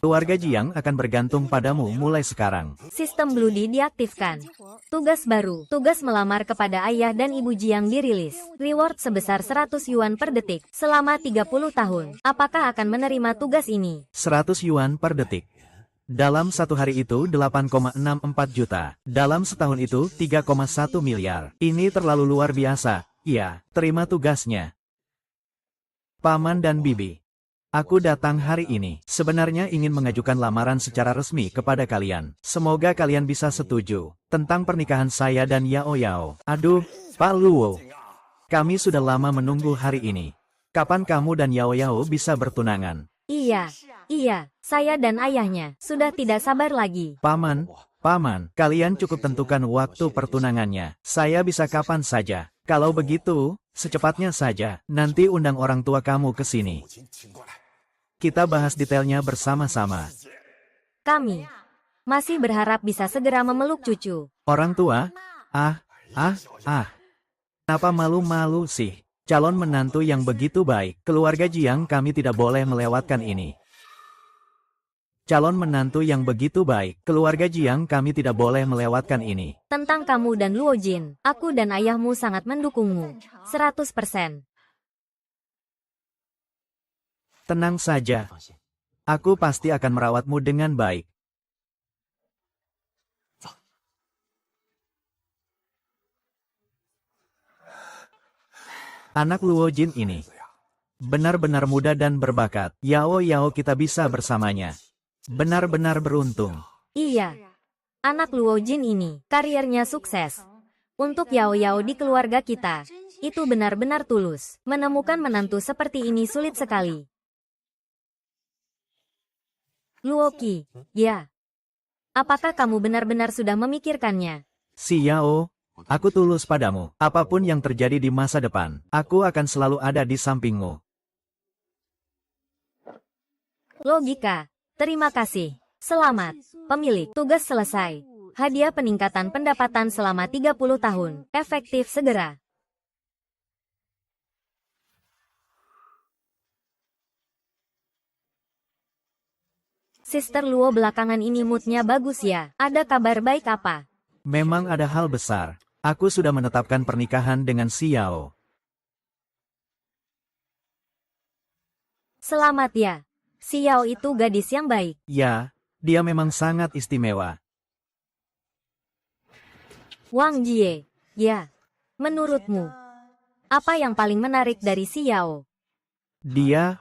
Speaker 1: Keluarga Jiang akan bergantung padamu mulai sekarang.
Speaker 2: Sistem Bloody diaktifkan. Tugas baru, tugas melamar kepada ayah dan ibu Jiang dirilis. Reward sebesar 100 yuan per detik, selama 30 tahun. Apakah akan menerima tugas ini?
Speaker 1: 100 yuan per detik. Dalam satu hari itu 8,64 juta. Dalam setahun itu 3,1 miliar. Ini terlalu luar biasa. Iya, terima tugasnya. Paman dan Bibi. Aku datang hari ini. Sebenarnya ingin mengajukan lamaran secara resmi kepada kalian. Semoga kalian bisa setuju tentang pernikahan saya dan Yao Yao. Aduh, Pak Luo. Kami sudah lama menunggu hari ini. Kapan kamu dan Yao Yao bisa bertunangan?
Speaker 2: Iya, saya dan ayahnya sudah tidak sabar lagi.
Speaker 1: Paman, kalian cukup tentukan waktu pertunangannya. Saya bisa kapan saja. Kalau begitu, secepatnya saja. Nanti undang orang tua kamu ke sini. Kita bahas detailnya bersama-sama.
Speaker 2: Kami masih berharap bisa segera memeluk cucu.
Speaker 1: Orang tua? Kenapa malu-malu sih? Calon menantu yang begitu baik. Keluarga Jiang kami tidak boleh melewatkan ini. Calon menantu yang begitu baik. Keluarga Jiang kami tidak boleh melewatkan ini.
Speaker 2: Tentang kamu dan Luo Jin, aku dan ayahmu sangat mendukungmu. 100%.
Speaker 1: Tenang saja. Aku pasti akan merawatmu dengan baik. Anak Luo Jin ini benar-benar muda dan berbakat. Yao Yao kita bisa bersamanya. Benar-benar beruntung.
Speaker 2: Iya. Anak Luo Jin ini, kariernya sukses. Untuk Yao Yao di keluarga kita, itu benar-benar tulus. Menemukan menantu seperti ini sulit sekali. Luoqi, ya. Apakah kamu benar-benar sudah memikirkannya?
Speaker 1: Si Yao, aku tulus padamu. Apapun yang terjadi di masa depan, aku akan selalu ada di sampingmu.
Speaker 2: Logika. Terima kasih. Selamat. Pemilik, tugas selesai. Hadiah peningkatan pendapatan selama 30 tahun. Efektif segera. Sister Luo belakangan ini moodnya bagus ya. Ada kabar baik apa?
Speaker 1: Memang ada hal besar. Aku sudah menetapkan pernikahan dengan si Yao.
Speaker 2: Selamat ya. Si Yao itu gadis yang baik.
Speaker 1: Ya, dia memang sangat istimewa.
Speaker 2: Wang Jie, ya. Menurutmu, apa yang paling menarik dari si Yao?
Speaker 1: Dia,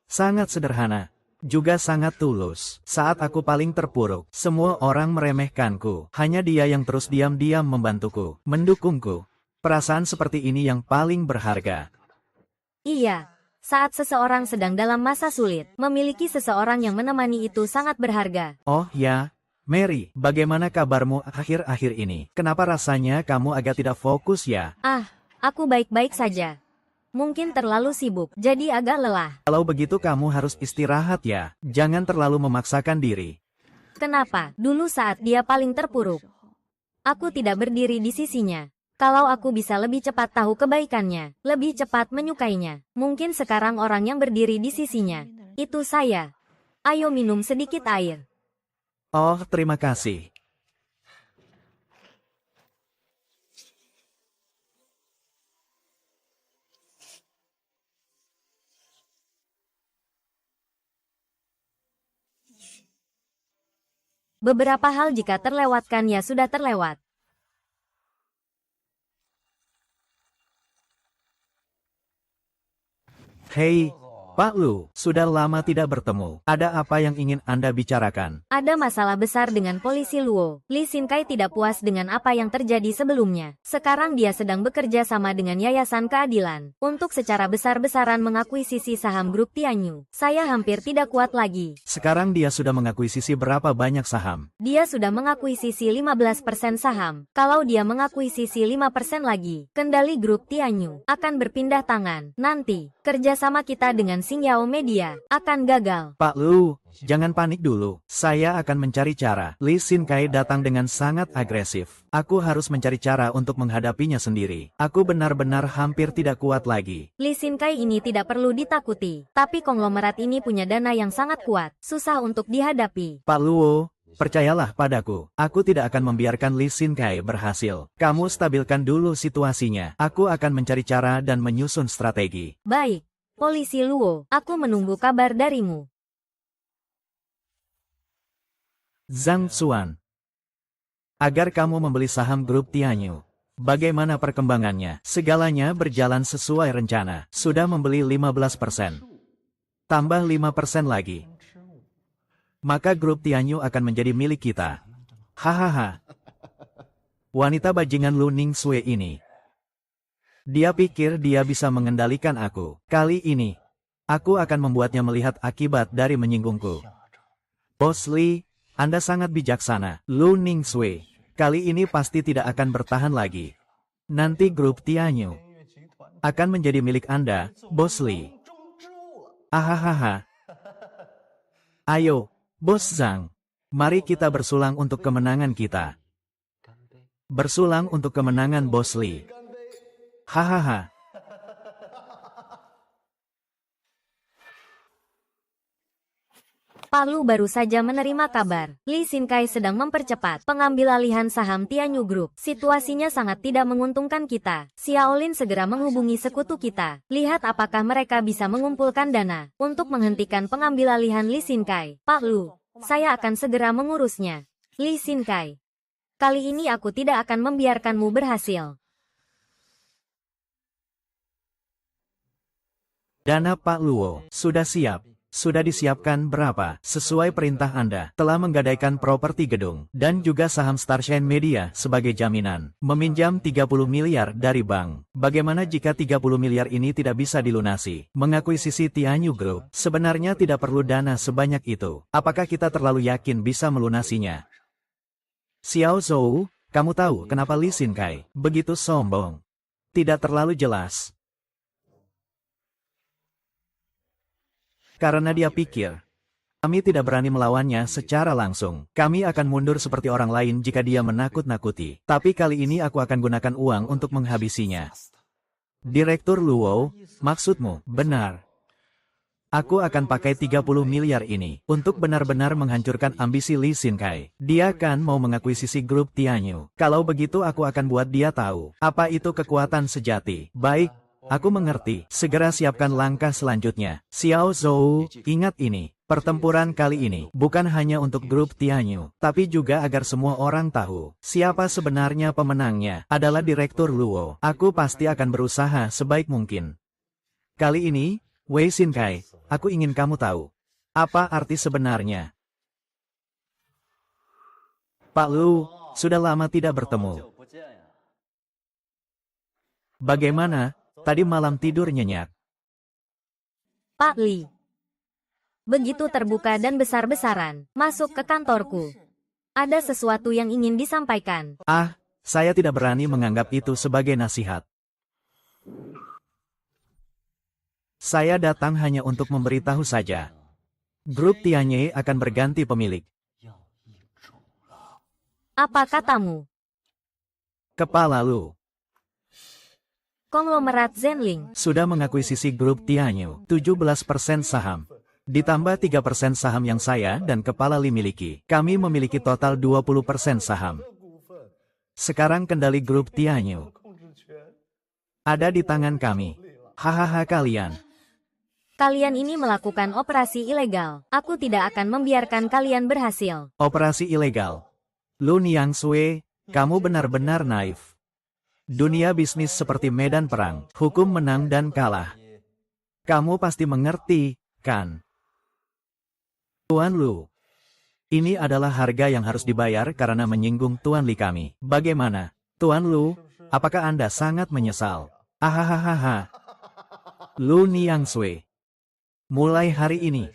Speaker 1: sangat sederhana. Juga sangat tulus. Saat aku paling terpuruk, semua orang meremehkanku. Hanya dia yang terus diam-diam membantuku, mendukungku. Perasaan seperti ini yang paling berharga.
Speaker 2: Iya, saat seseorang sedang dalam masa sulit, memiliki seseorang yang menemani itu sangat berharga.
Speaker 1: Oh ya, Mary, bagaimana kabarmu akhir-akhir ini? Kenapa rasanya kamu agak tidak fokus ya?
Speaker 2: Aku baik-baik saja. Mungkin terlalu sibuk, jadi agak lelah.
Speaker 1: Kalau begitu kamu harus istirahat ya. Jangan terlalu memaksakan diri.
Speaker 2: Kenapa? Dulu saat dia paling terpuruk, aku tidak berdiri di sisinya. Kalau aku bisa lebih cepat tahu kebaikannya, lebih cepat menyukainya, mungkin sekarang orang yang berdiri di sisinya, itu saya. Ayo minum sedikit air.
Speaker 1: Oh, terima kasih.
Speaker 2: Beberapa hal jika terlewatkan ya sudah terlewat.
Speaker 1: Hei, Pak Lu, sudah lama tidak bertemu. Ada apa yang ingin Anda bicarakan?
Speaker 2: Ada masalah besar dengan polisi Luo. Li Xinkai tidak puas dengan apa yang terjadi sebelumnya. Sekarang dia sedang bekerja sama dengan Yayasan Keadilan untuk secara besar-besaran mengakuisisi saham grup Tianyu. Saya hampir tidak kuat lagi.
Speaker 1: Sekarang dia sudah mengakuisisi berapa banyak saham?
Speaker 2: Dia sudah mengakuisisi 15% saham. Kalau dia mengakuisisi 5% lagi, kendali grup Tianyu akan berpindah tangan. Nanti, kerjasama kita dengan Xing Yao Media akan gagal.
Speaker 1: Pak Lu, jangan panik dulu. Saya akan mencari cara. Li Xinkai datang dengan sangat agresif. Aku harus mencari cara untuk menghadapinya sendiri. Aku benar-benar hampir tidak kuat lagi.
Speaker 2: Li Xinkai ini tidak perlu ditakuti. Tapi konglomerat ini punya dana yang sangat kuat. Susah untuk dihadapi.
Speaker 1: Pak Luo, percayalah padaku. Aku tidak akan membiarkan Li Xinkai berhasil. Kamu stabilkan dulu situasinya. Aku akan mencari cara dan menyusun strategi.
Speaker 2: Baik. Polisi Luo, aku menunggu kabar darimu.
Speaker 1: Zhang Xuan. Agar kamu membeli saham grup Tianyu. Bagaimana perkembangannya? Segalanya berjalan sesuai rencana. Sudah membeli 15%. Tambah 5% lagi. Maka grup Tianyu akan menjadi milik kita. Hahaha. Wanita bajingan Lu Ningsue ini. Dia pikir dia bisa mengendalikan aku. Kali ini, aku akan membuatnya melihat akibat dari menyinggungku. Bos Li, Anda sangat bijaksana. Lu Ningsue, kali ini pasti tidak akan bertahan lagi. Nanti grup Tianyu akan menjadi milik Anda, Bos Li. Ahahaha. Ayo, Bos Zhang. Mari kita bersulang untuk kemenangan kita. Bersulang untuk kemenangan Bos Li. Hahaha.
Speaker 2: Palu baru saja menerima kabar. Li Xinkai sedang mempercepat pengambilalihan saham Tianyu Group. Situasinya sangat tidak menguntungkan kita. Xiaolin segera menghubungi sekutu kita. Lihat apakah mereka bisa mengumpulkan dana untuk menghentikan pengambilalihan Li Xinkai. Pak Lu, saya akan segera mengurusnya. Li Xinkai, kali ini aku tidak akan membiarkanmu berhasil.
Speaker 1: Dana Pak Luo sudah siap. Sudah disiapkan berapa? Sesuai perintah Anda, telah menggadaikan properti gedung, dan juga saham Starshine Media sebagai jaminan. Meminjam 30 miliar dari bank. Bagaimana jika 30 miliar ini tidak bisa dilunasi? Mengakuisisi Tianyu Group, sebenarnya tidak perlu dana sebanyak itu. Apakah kita terlalu yakin bisa melunasinya? Xiao Zhou, kamu tahu kenapa Li Xinkai begitu sombong? Tidak terlalu jelas. Karena dia pikir, kami tidak berani melawannya secara langsung. Kami akan mundur seperti orang lain jika dia menakut-nakuti. Tapi kali ini aku akan gunakan uang untuk menghabisinya. Direktur Luo, maksudmu, benar. Aku akan pakai 30 miliar ini untuk benar-benar menghancurkan ambisi Li Xinkai. Dia kan mau mengakuisisi grup Tianyu. Kalau begitu aku akan buat dia tahu apa itu kekuatan sejati. Baik. Aku mengerti, segera siapkan langkah selanjutnya. Xiao Zhou, ingat ini, pertempuran kali ini bukan hanya untuk grup Tianyu, tapi juga agar semua orang tahu siapa sebenarnya pemenangnya adalah Direktur Luo. Aku pasti akan berusaha sebaik mungkin. Kali ini, Wei Xinkai, aku ingin kamu tahu, apa arti sebenarnya. Pak Lu, sudah lama tidak bertemu. Bagaimana? Tadi malam tidur nyenyak.
Speaker 2: Pak Li. Begitu terbuka dan besar-besaran, masuk ke kantorku. Ada sesuatu yang ingin disampaikan.
Speaker 1: Ah, saya tidak berani menganggap itu sebagai nasihat. Saya datang hanya untuk memberitahu saja. Grup Tianyu akan berganti pemilik.
Speaker 2: Apa katamu?
Speaker 1: Kepala Lu
Speaker 2: Konglomerat Zenling
Speaker 1: sudah mengakuisisi grup Tianyu, 17% saham. Ditambah 3% saham yang saya dan Kepala Li miliki. Kami memiliki total 20% saham. Sekarang kendali grup Tianyu ada di tangan kami. Hahaha kalian.
Speaker 2: Kalian ini melakukan operasi ilegal. Aku tidak akan membiarkan kalian berhasil.
Speaker 1: Operasi ilegal. Lu Niangsui, kamu benar-benar naif. Dunia bisnis seperti medan perang, hukum menang dan kalah. Kamu pasti mengerti, kan? Tuan Lu, ini adalah harga yang harus dibayar karena menyinggung Tuan Li kami. Bagaimana, Tuan Lu? Apakah Anda sangat menyesal? Ahahaha. Lu Niangsui. Mulai hari ini,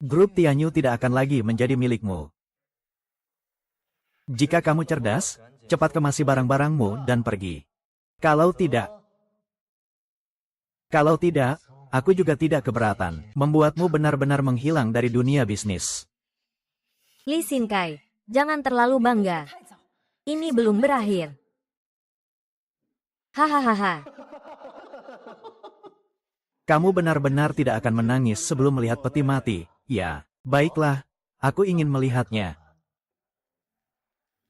Speaker 1: grup Tianyu tidak akan lagi menjadi milikmu. Jika kamu cerdas, cepat kemasi barang-barangmu dan pergi. Kalau tidak, aku juga tidak keberatan membuatmu benar-benar menghilang dari dunia bisnis.
Speaker 2: Li Xinkai, jangan terlalu bangga. Ini belum berakhir. Hahaha.
Speaker 1: Kamu benar-benar tidak akan menangis sebelum melihat peti mati. Ya, baiklah, aku ingin melihatnya.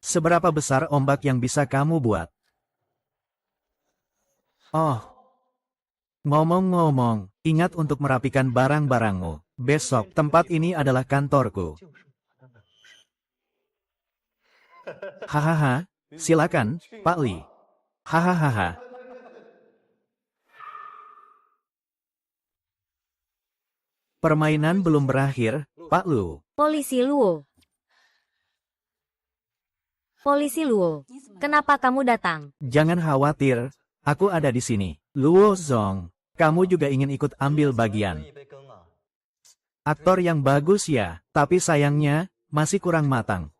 Speaker 1: Seberapa besar ombak yang bisa kamu buat? Oh. Ngomong-ngomong, ingat untuk merapikan barang-barangmu. Besok, tempat ini adalah kantorku. Hahaha, silakan, Pak Li. Hahaha. Permainan belum berakhir, Pak Lu.
Speaker 2: Polisi Luo. Polisi Luo, kenapa kamu datang?
Speaker 1: Jangan khawatir, aku ada di sini. Luo Zong, kamu juga ingin ikut ambil bagian. Aktor yang bagus ya, tapi sayangnya, masih kurang matang.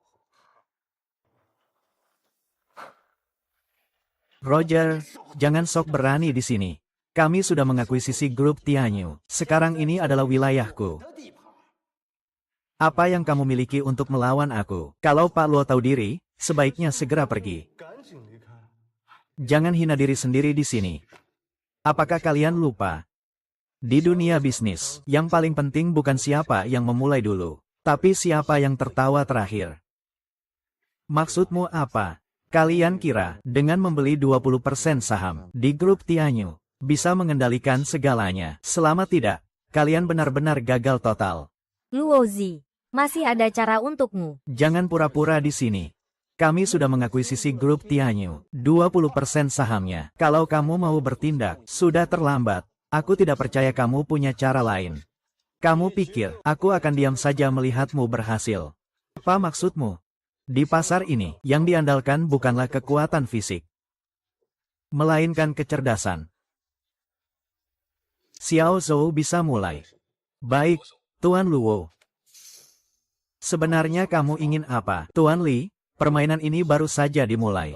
Speaker 1: Roger, jangan sok berani di sini. Kami sudah mengakuisisi grup Tianyu. Sekarang ini adalah wilayahku. Apa yang kamu miliki untuk melawan aku? Kalau Pak Luo tahu diri, sebaiknya segera pergi. Jangan hina diri sendiri di sini. Apakah kalian lupa? Di dunia bisnis, yang paling penting bukan siapa yang memulai dulu, tapi siapa yang tertawa terakhir. Maksudmu apa? Kalian kira, dengan membeli 20% saham di grup Tianyu, bisa mengendalikan segalanya? Selama tidak, kalian benar-benar gagal total.
Speaker 2: Luo Zi, masih ada cara untukmu.
Speaker 1: Jangan pura-pura di sini. Kami sudah mengakuisisi grup Tianyu, 20% sahamnya. Kalau kamu mau bertindak, sudah terlambat. Aku tidak percaya kamu punya cara lain. Kamu pikir aku akan diam saja melihatmu berhasil? Apa maksudmu? Di pasar ini, yang diandalkan bukanlah kekuatan fisik, melainkan kecerdasan. Xiao Zhou bisa mulai. Baik, Tuan Luo. Sebenarnya kamu ingin apa? Tuan Li, permainan ini baru saja dimulai.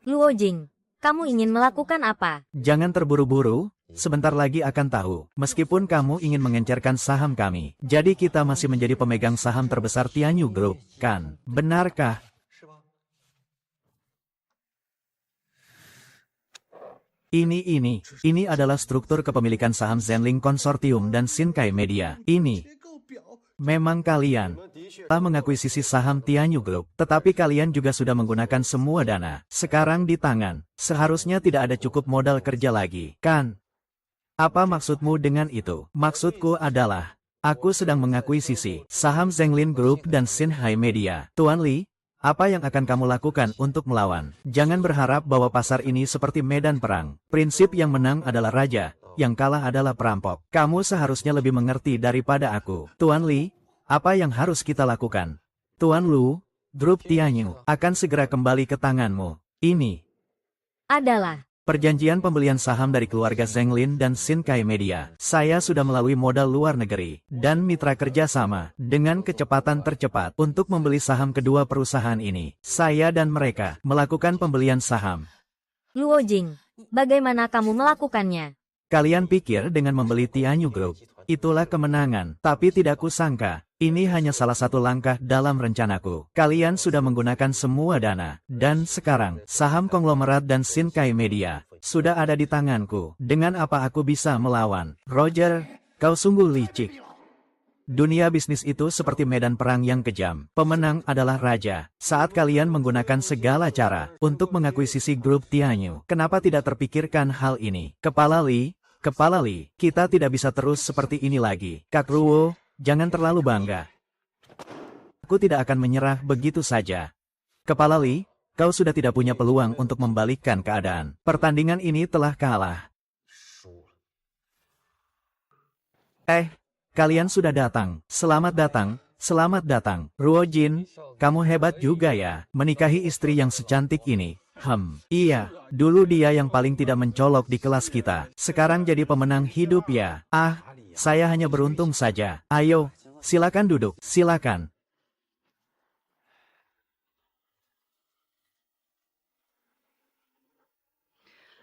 Speaker 2: Luo Jing, kamu ingin melakukan apa?
Speaker 1: Jangan terburu-buru, sebentar lagi akan tahu. Meskipun kamu ingin mengencerkan saham kami, jadi kita masih menjadi pemegang saham terbesar Tianyu Group, kan? Benarkah? Ini adalah struktur kepemilikan saham Zenling Konsortium dan Shinkai Media. Memang kalian telah mengakuisisi saham Tianyu Group, tetapi kalian juga sudah menggunakan semua dana. Sekarang di tangan, seharusnya tidak ada cukup modal kerja lagi, kan? Apa maksudmu dengan itu? Maksudku adalah, aku sedang mengakuisisi saham Zenling Group dan Shinkai Media. Tuan Li, apa yang akan kamu lakukan untuk melawan? Jangan berharap bahwa pasar ini seperti medan perang. Prinsip yang menang adalah raja, yang kalah adalah perampok. Kamu seharusnya lebih mengerti daripada aku. Tuan Li, apa yang harus kita lakukan? Tuan Lu, Grup Tianyu akan segera kembali ke tanganmu. Ini
Speaker 2: adalah
Speaker 1: perjanjian pembelian saham dari keluarga Zenglin dan Shinkai Media. Saya sudah melalui modal luar negeri dan mitra kerjasama dengan kecepatan tercepat untuk membeli saham kedua perusahaan ini. Saya dan mereka melakukan pembelian saham.
Speaker 2: Luo Jing, bagaimana kamu melakukannya?
Speaker 1: Kalian pikir dengan membeli Tianyu Group, itulah kemenangan, tapi tidak kusangka. Ini hanya salah satu langkah dalam rencanaku. Kalian sudah menggunakan semua dana, dan sekarang, saham konglomerat dan Shinkai Media sudah ada di tanganku. Dengan apa aku bisa melawan? Roger, kau sungguh licik. Dunia bisnis itu seperti medan perang yang kejam. Pemenang adalah raja. Saat kalian menggunakan segala cara untuk mengakuisisi grup Tianyu, kenapa tidak terpikirkan hal ini? Kepala Li, kita tidak bisa terus seperti ini lagi. Kak Ruo, jangan terlalu bangga. Aku tidak akan menyerah begitu saja. Kepala Li, kau sudah tidak punya peluang untuk membalikkan keadaan. Pertandingan ini telah kalah. Kalian sudah datang. Selamat datang, selamat datang. Ruo Jin, kamu hebat juga ya, menikahi istri yang secantik ini. Iya, dulu dia yang paling tidak mencolok di kelas kita. Sekarang jadi pemenang hidup ya. Saya hanya beruntung saja. Ayo, silakan duduk, silakan.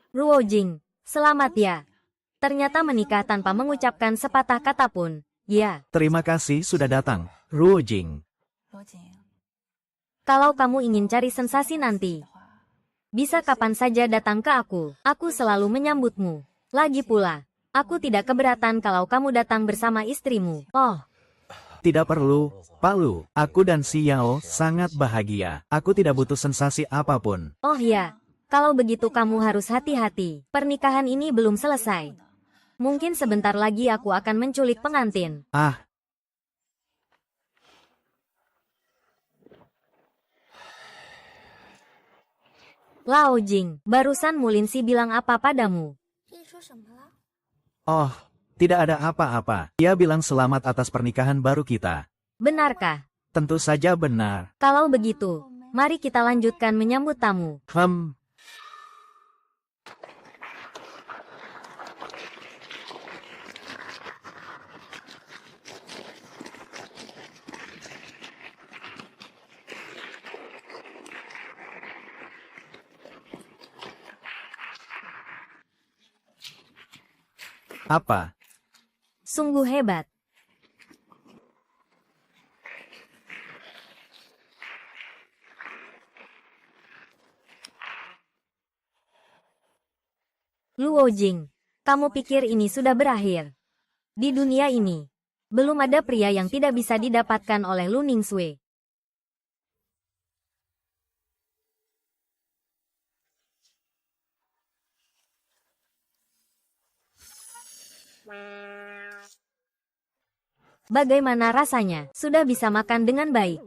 Speaker 2: Ruo Jing, selamat ya. Ternyata menikah tanpa mengucapkan sepatah kata pun. Ya.
Speaker 1: Terima kasih sudah datang, Ruo Jing.
Speaker 2: Kalau kamu ingin cari sensasi nanti, bisa kapan saja datang ke aku. Aku selalu menyambutmu. Lagi pula, aku tidak keberatan kalau kamu datang bersama istrimu. Oh.
Speaker 1: Tidak perlu, Pak Lu. Aku dan Xiao sangat bahagia. Aku tidak butuh sensasi apapun.
Speaker 2: Oh ya, kalau begitu kamu harus hati-hati. Pernikahan ini belum selesai. Mungkin sebentar lagi aku akan menculik pengantin. Lao Jing, barusan Mulinsi bilang apa padamu?
Speaker 1: Oh, tidak ada apa-apa. Dia bilang selamat atas pernikahan baru kita.
Speaker 2: Benarkah?
Speaker 1: Tentu saja benar.
Speaker 2: Kalau begitu, mari kita lanjutkan menyambut tamu.
Speaker 1: Apa?
Speaker 2: Sungguh hebat. Luo Jing, kamu pikir ini sudah berakhir? Di dunia ini, belum ada pria yang tidak bisa didapatkan oleh Lu Ningsue. Bagaimana rasanya? Sudah bisa makan dengan baik?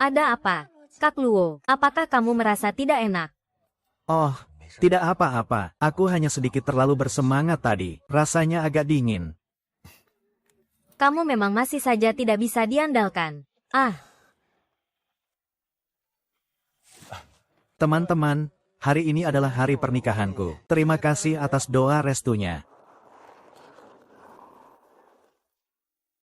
Speaker 2: Ada apa? Kak Luo, apakah kamu merasa tidak enak?
Speaker 1: Oh, Tidak apa-apa, aku hanya sedikit terlalu bersemangat tadi. Rasanya agak dingin.
Speaker 2: Kamu memang masih saja tidak bisa diandalkan. Ah,
Speaker 1: Teman-teman, hari ini adalah hari pernikahanku. Terima kasih atas doa restunya.